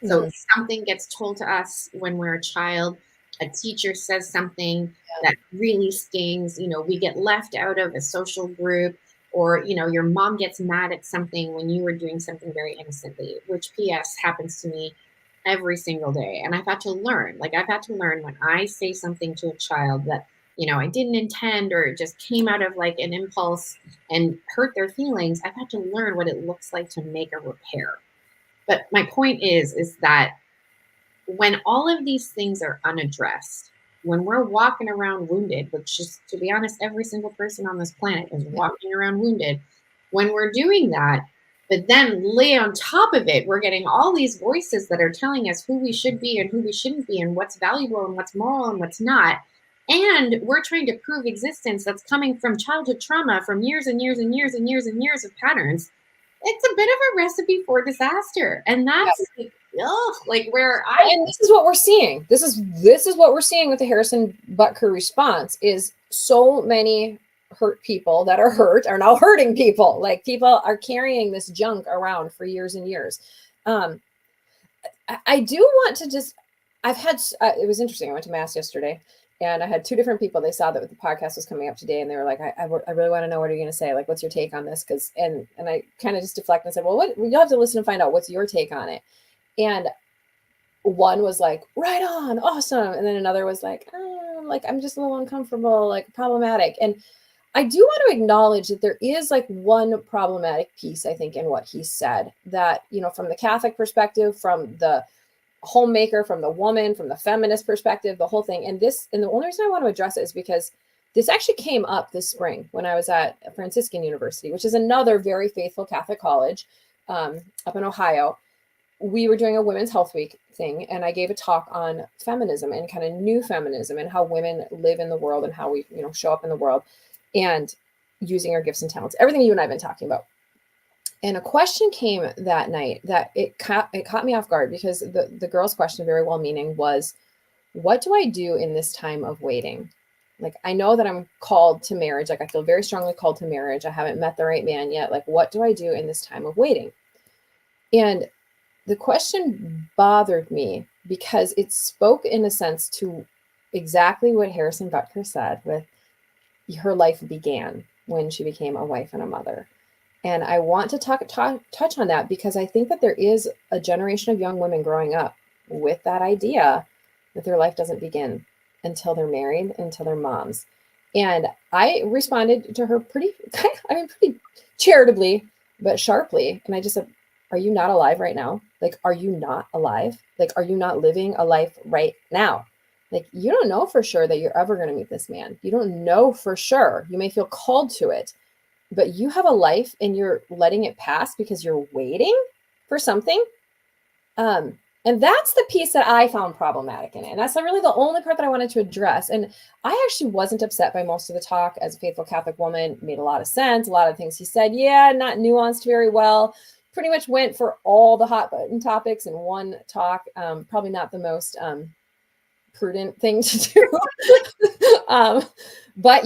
So something gets told to us when we're a child, a teacher says something that really stings, we get left out of a social group, or, your mom gets mad at something when you were doing something very innocently, which PS happens to me every single day. And I've had to learn, when I say something to a child that, I didn't intend or it just came out of like an impulse and hurt their feelings, I've had to learn what it looks like to make a repair. But my point is that when all of these things are unaddressed, when we're walking around wounded, which is, to be honest, every single person on this planet is walking around wounded, when we're doing that, but then lay on top of it, we're getting all these voices that are telling us who we should be and who we shouldn't be and what's valuable and what's moral and what's not. And we're trying to prove existence that's coming from childhood trauma, from years and years and years and years and years of patterns. It's a bit of a recipe for disaster. And that's and this is what we're seeing. This is what we're seeing with the Harrison Butker response is so many hurt people that are hurt are now hurting people. Like, people are carrying this junk around for years and years. I do want to just, it was interesting. I went to mass yesterday and I had two different people. They saw that the podcast was coming up today and they were like, I really want to know, what are you going to say? Like, what's your take on this? And I kind of just deflected and said, well, you'll have to listen and find out what's your take on it. And one was like, right on, awesome. And then another was like, I'm just a little uncomfortable, like problematic. And I do want to acknowledge that there is like one problematic piece, I think, in what he said that, from the Catholic perspective, from the homemaker, from the woman, from the feminist perspective, the whole thing. And the only reason I want to address it is because this actually came up this spring when I was at Franciscan University, which is another very faithful Catholic college up in Ohio. We were doing a Women's Health Week thing, and I gave a talk on feminism and kind of new feminism and how women live in the world and how we, show up in the world and using our gifts and talents, everything you and I've been talking about. And a question came that night that it caught me off guard, because the girl's question, very well-meaning, was, what do I do in this time of waiting? Like, I know that I'm called to marriage. Like, I feel very strongly called to marriage. I haven't met the right man yet. Like, what do I do in this time of waiting? And the question bothered me because it spoke, in a sense, to exactly what Harrison Butker said with her life began when she became a wife and a mother. And I want to touch on that because I think that there is a generation of young women growing up with that idea that their life doesn't begin until they're married, until they're moms. And I responded to her pretty charitably, but sharply. And I just said, are you not alive right now? Like, are you not alive? Like, are you not living a life right now? Like, you don't know for sure that you're ever going to meet this man. You don't know for sure. You may feel called to it, but you have a life and you're letting it pass because you're waiting for something. And that's the piece that I found problematic in it. And that's really the only part that I wanted to address. And I actually wasn't upset by most of the talk. As a faithful Catholic woman, it made a lot of sense. A lot of things he said, not nuanced very well. Pretty much went for all the hot button topics in one talk. Probably not the most prudent thing to do. But,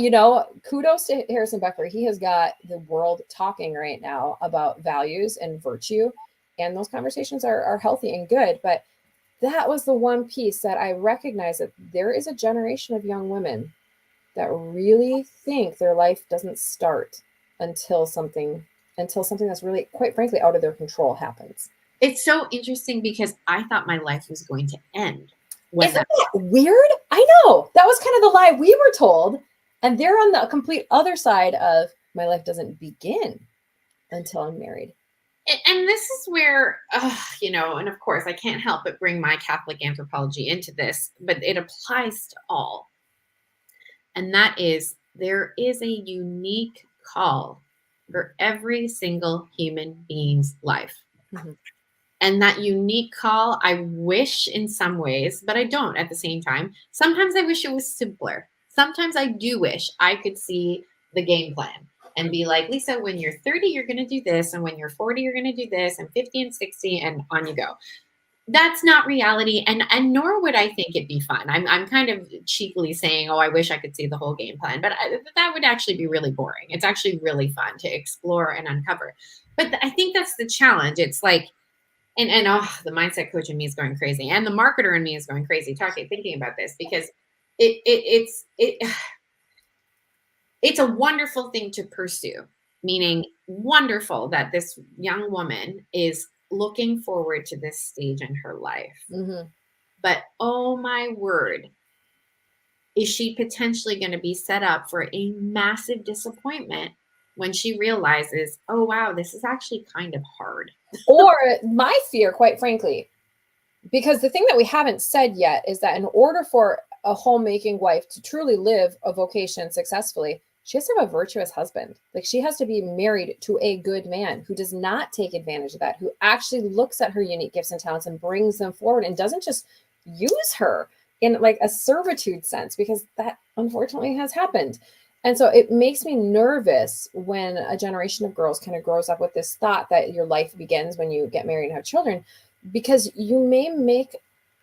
kudos to Harrison Butker. He has got the world talking right now about values and virtue. And those conversations are healthy and good. But that was the one piece that I recognize, that there is a generation of young women that really think their life doesn't start until something that's really, quite frankly, out of their control happens. It's so interesting because I thought my life was going to end. Isn't that weird? I know. That was kind of the lie we were told. And they're on the complete other side of, my life doesn't begin until I'm married. And this is where, and of course, I can't help but bring my Catholic anthropology into this, but it applies to all. And that is, there is a unique call for every single human being's life. Mm-hmm. And that unique call, I wish in some ways, but I don't at the same time. Sometimes I wish it was simpler. Sometimes I do wish I could see the game plan and be like, Lisa, when you're 30, you're going to do this. And when you're 40, you're going to do this. And 50 and 60, and on you go. That's not reality. And nor would I think it'd be fun. I'm kind of cheekily saying, I wish I could see the whole game plan. But that would actually be really boring. It's actually really fun to explore and uncover. But I think that's the challenge. It's like, and the mindset coach in me is going crazy. And the marketer in me is going crazy thinking about this, because it's a wonderful thing to pursue, meaning wonderful that this young woman is looking forward to this stage in her life. Mm-hmm. But oh my word, is she potentially going to be set up for a massive disappointment when she realizes, oh wow, this is actually kind of hard. Or my fear, quite frankly, because the thing that we haven't said yet is that in order for a homemaking wife to truly live a vocation successfully, she has to have a virtuous husband. Like, she has to be married to a good man who does not take advantage of that, who actually looks at her unique gifts and talents and brings them forward and doesn't just use her in like a servitude sense, because that unfortunately has happened. And so it makes me nervous when a generation of girls kind of grows up with this thought that your life begins when you get married and have children, because you may make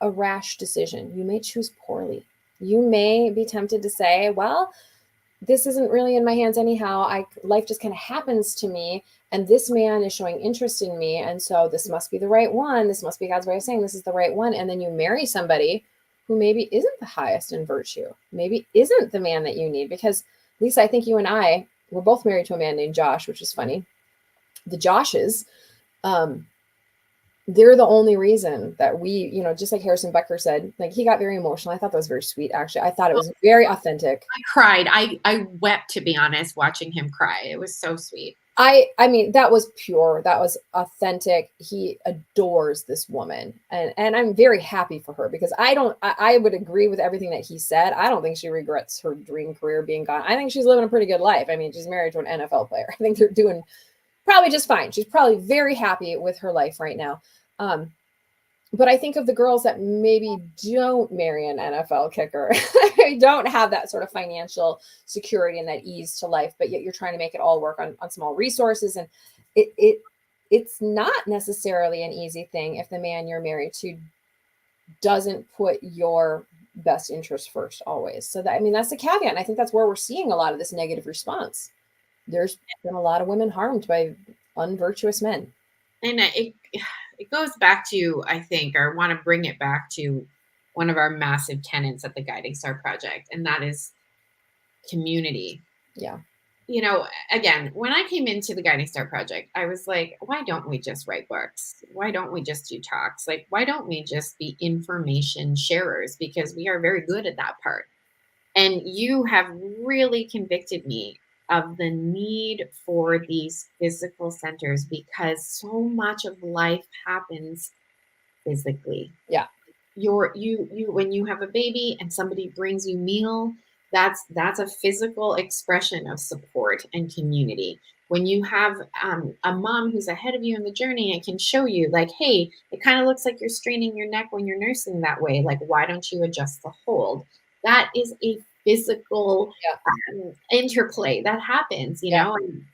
a rash decision. You may choose poorly. You may be tempted to say, well, this isn't really in my hands anyhow. Life just kind of happens to me. And this man is showing interest in me. And so this must be the right one. This must be God's way of saying this is the right one. And then you marry somebody who maybe isn't the highest in virtue, maybe isn't the man that you need. Because Lisa, I think you and I were both married to a man named Josh, which is funny. The Joshes, they're the only reason that we, just like Harrison Butker said, like, he got very emotional. I thought that was very sweet, actually. I thought it was very authentic. I cried. I wept, to be honest, watching him cry. It was so sweet. I mean, that was pure. That was authentic. He adores this woman. And I'm very happy for her because I would agree with everything that he said. I don't think she regrets her dream career being gone. I think she's living a pretty good life. I mean, she's married to an NFL player. I think they're doing probably just fine. She's probably very happy with her life right now. But I think of the girls that maybe don't marry an NFL kicker, don't have that sort of financial security and that ease to life, but yet you're trying to make it all work on small resources. And it's not necessarily an easy thing if the man you're married to doesn't put your best interest first always. So that, I mean, that's the caveat. And I think that's where we're seeing a lot of this negative response. There's been a lot of women harmed by unvirtuous men. And it goes back to, I think, or want to bring it back to one of our massive tenets at the Guiding Star Project, and that is community. Yeah. You know, again, when I came into the Guiding Star Project, I was like, why don't we just write books? Why don't we just do talks? Like, why don't we just be information sharers? Because we are very good at that part. And you have really convicted me of the need for these physical centers because so much of life happens physically. Yeah. You when you have a baby and somebody brings you meal, that's a physical expression of support and community. When you have a mom who's ahead of you in the journey and can show you like, hey, it kind of looks like you're straining your neck when you're nursing that way, like why don't you adjust the hold? That is a physical interplay that happens, you know. And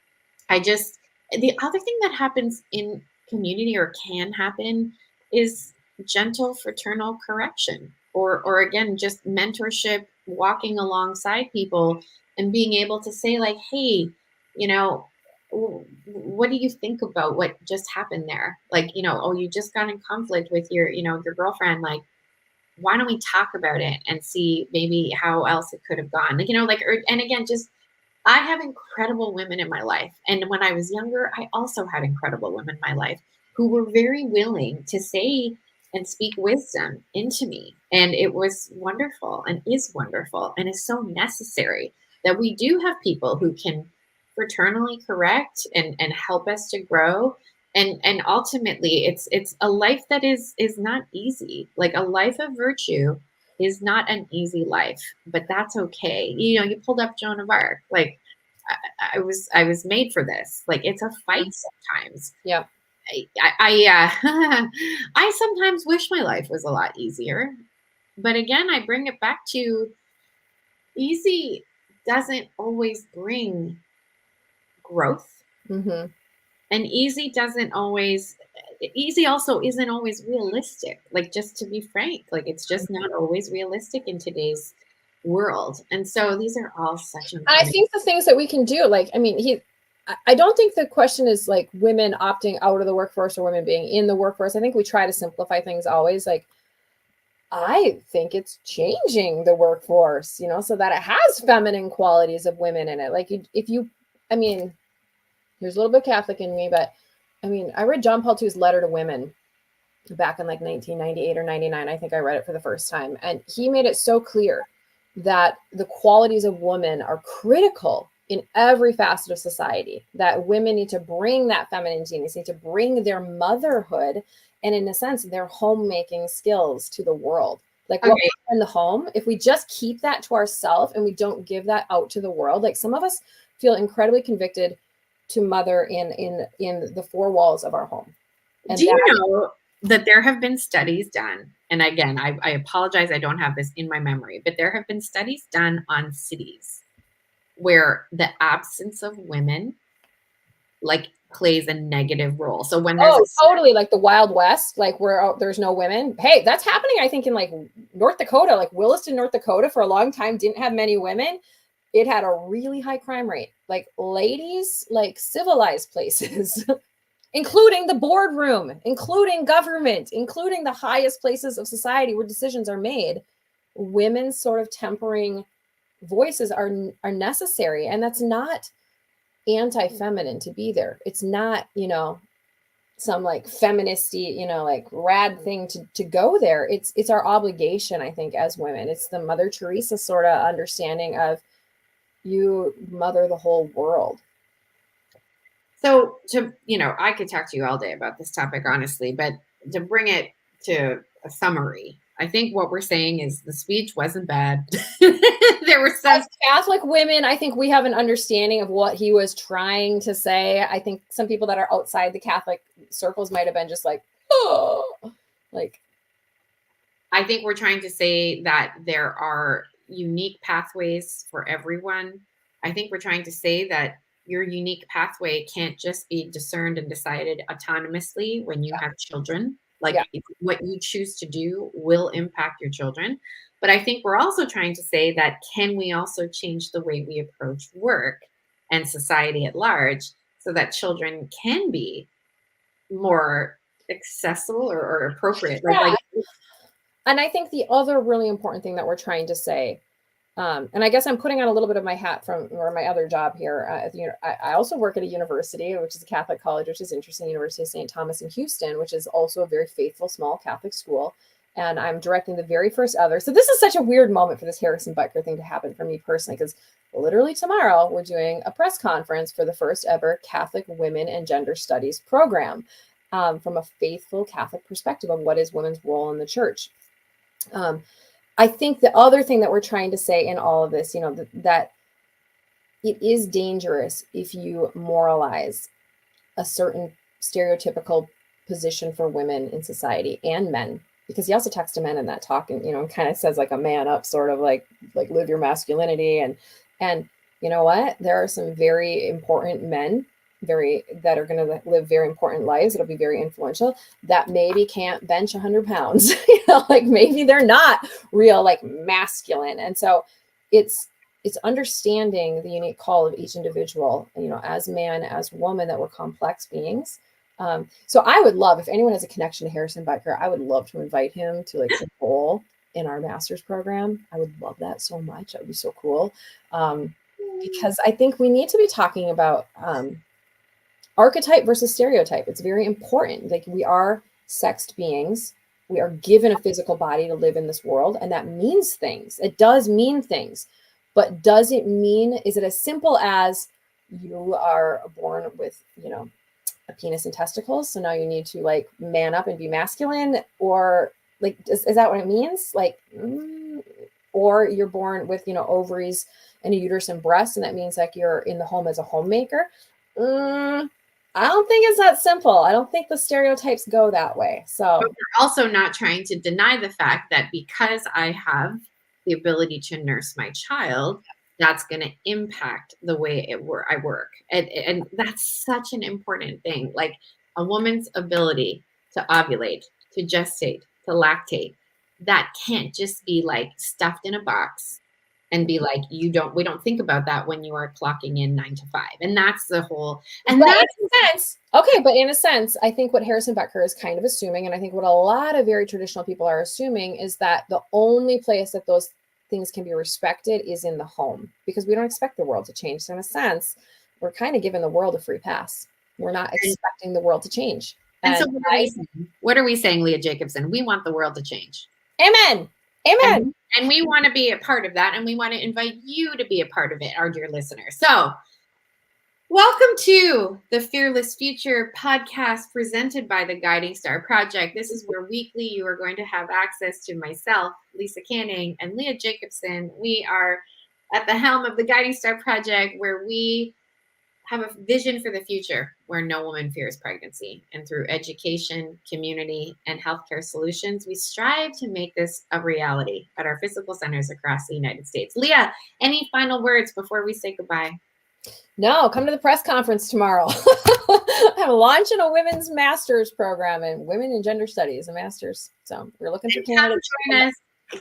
the other thing that happens in community or can happen is gentle fraternal correction, or again, just mentorship, walking alongside people and being able to say like, hey, you know, what do you think about what just happened there? Like, you know, oh, you just got in conflict with your, you know, your girlfriend. Like, why don't we talk about it and see maybe how else it could have gone? Like, you know, like, and again, just I have incredible women in my life. And when I was younger, I also had incredible women in my life who were very willing to say and speak wisdom into me. And it was wonderful and is wonderful and is so necessary that we do have people who can fraternally correct and help us to grow. And ultimately it's a life that is not easy. Like a life of virtue is not an easy life, but that's okay. You know, you pulled up Joan of Arc. Like I was made for this. Like it's a fight sometimes. Yeah. I sometimes wish my life was a lot easier, but again, I bring it back to easy doesn't always bring growth, Mm-hmm. and easy also isn't always realistic. Like, just to be frank, like it's just not always realistic in today's world. And so these are all such I think the things that we can do, like, I mean, I don't think the question is like women opting out of the workforce or women being in the workforce. I think we try to simplify things always. Like, I think it's changing the workforce, you know, so that it has feminine qualities of women in it. Like, I mean, there's a little bit Catholic in me, but I mean, I read John Paul II's letter to women back in like 1998 or 99. I think I read it for the first time. And he made it so clear that the qualities of women are critical in every facet of society, that women need to bring that femininity, they need to bring their motherhood and, in a sense, their homemaking skills to the world. Like what in the home, if we just keep that to ourselves and we don't give that out to the world, like some of us feel incredibly convicted to mother in the four walls of our home. And do you know that there have been studies done, and again, I apologize, I don't have this in my memory, but there have been studies done on cities where the absence of women like plays a negative role. So when there's totally, like the Wild West, like where there's no women. Hey, that's happening, I think, in like North Dakota, like Williston, North Dakota, for a long time didn't have many women. It had a really high crime rate. Like ladies, like civilized places, including the boardroom, including government, including the highest places of society where decisions are made, women's sort of tempering voices are necessary. And that's not anti-feminine to be there. It's not, you know, some like feministy, you know, like rad thing to go there. It's our obligation, I think, as women. It's the Mother Teresa sort of understanding of you mother the whole world. So I could talk to you all day about this topic, honestly, but to bring it to a summary, I think what we're saying is the speech wasn't bad. There were some As Catholic women, I think we have an understanding of what he was trying to say. I think some people that are outside the Catholic circles might have been just like, oh, like. I think we're trying to say that there are unique pathways for everyone. I think we're trying to say that your unique pathway can't just be discerned and decided autonomously when you have children. Like what you choose to do will impact your children. But I think we're also trying to say that can we also change the way we approach work and society at large so that children can be more accessible or appropriate? Like and I think the other really important thing that we're trying to say, and I guess I'm putting on a little bit of my hat from or my other job here. I also work at a university, which is a Catholic college, which is interesting, University of St. Thomas in Houston, which is also a very faithful, small Catholic school. And I'm directing the very first ever. So this is such a weird moment for this Harrison Butker thing to happen for me personally, because literally tomorrow we're doing a press conference for the first ever Catholic Women and Gender Studies program from a faithful Catholic perspective of what is women's role in the church. I think the other thing that we're trying to say in all of this, that it is dangerous if you moralize a certain stereotypical position for women in society and men, because he also talks to men in that talk and, kind of says like a man up sort of like live your masculinity. And you know what? There are some very important men that are going to live very important lives. It'll be very influential that maybe can't bench 100 pounds, like maybe they're not real, like masculine. And so it's understanding the unique call of each individual, as man, as woman, that we're complex beings. So I would love, if anyone has a connection to Harrison Butker, I would love to invite him to like enroll in our master's program. I would love that so much. That would be so cool. Because I think we need to be talking about archetype versus stereotype. It's very important. Like, we are sexed beings. We are given a physical body to live in this world, and that means things. It does mean things. But does it mean, is it as simple as you are born with, a penis and testicles, so now you need to like man up and be masculine? Or like, is that what it means? Like, or you're born with, ovaries and a uterus and breasts, and that means like you're in the home as a homemaker? I don't think it's that simple. I don't think the stereotypes go that way. So but we're also not trying to deny the fact that because I have the ability to nurse my child, that's going to impact the way I work. And that's such an important thing. Like, a woman's ability to ovulate, to gestate, to lactate, that can't just be like stuffed in a box and be like, we don't think about that when you are clocking in 9 to 5. And that's the whole, and that's in a sense. Okay. But in a sense, I think what Harrison Butker is kind of assuming, and I think what a lot of very traditional people are assuming, is that the only place that those things can be respected is in the home, because we don't expect the world to change. So in a sense, we're kind of giving the world a free pass. We're not expecting the world to change. And so what are we saying, Leah Jacobson? We want the world to change. Amen. Amen. And we want to be a part of that. And we want to invite you to be a part of it, our dear listeners. So welcome to the Fearless Future podcast presented by the Guiding Star Project. This is where weekly you are going to have access to myself, Lisa Canning, and Leah Jacobson. We are at the helm of the Guiding Star Project, where we have a vision for the future where no woman fears pregnancy. And through education, community, and healthcare solutions, we strive to make this a reality at our physical centers across the United States. Leah, any final words before we say goodbye? No, come to the press conference tomorrow. I'm launching a women's master's program in women and gender studies, a master's. So we're looking for candidates. Join us.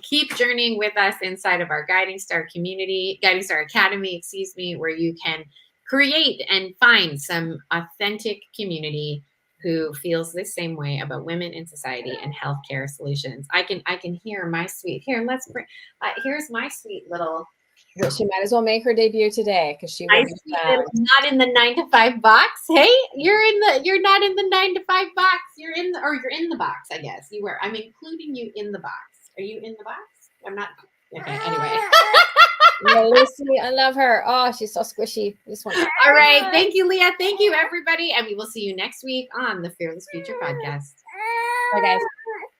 Keep journeying with us inside of our Guiding Star community, Guiding Star Academy, where you can create and find some authentic community who feels the same way about women in society and healthcare solutions. I can hear my sweet, here's my sweet little. Well, she might as well make her debut today, because she will be not in the 9 to 5 box. Hey, you're not in the 9 to 5 box. You're in the box, I guess. I'm including you in the box. Are you in the box? I'm not. Okay, anyway. Yeah, Lucy, I love her. Oh, she's so squishy. This one. All right. Thank you, Leah. Thank you, everybody. And we will see you next week on the Fearless Future podcast. Bye, guys.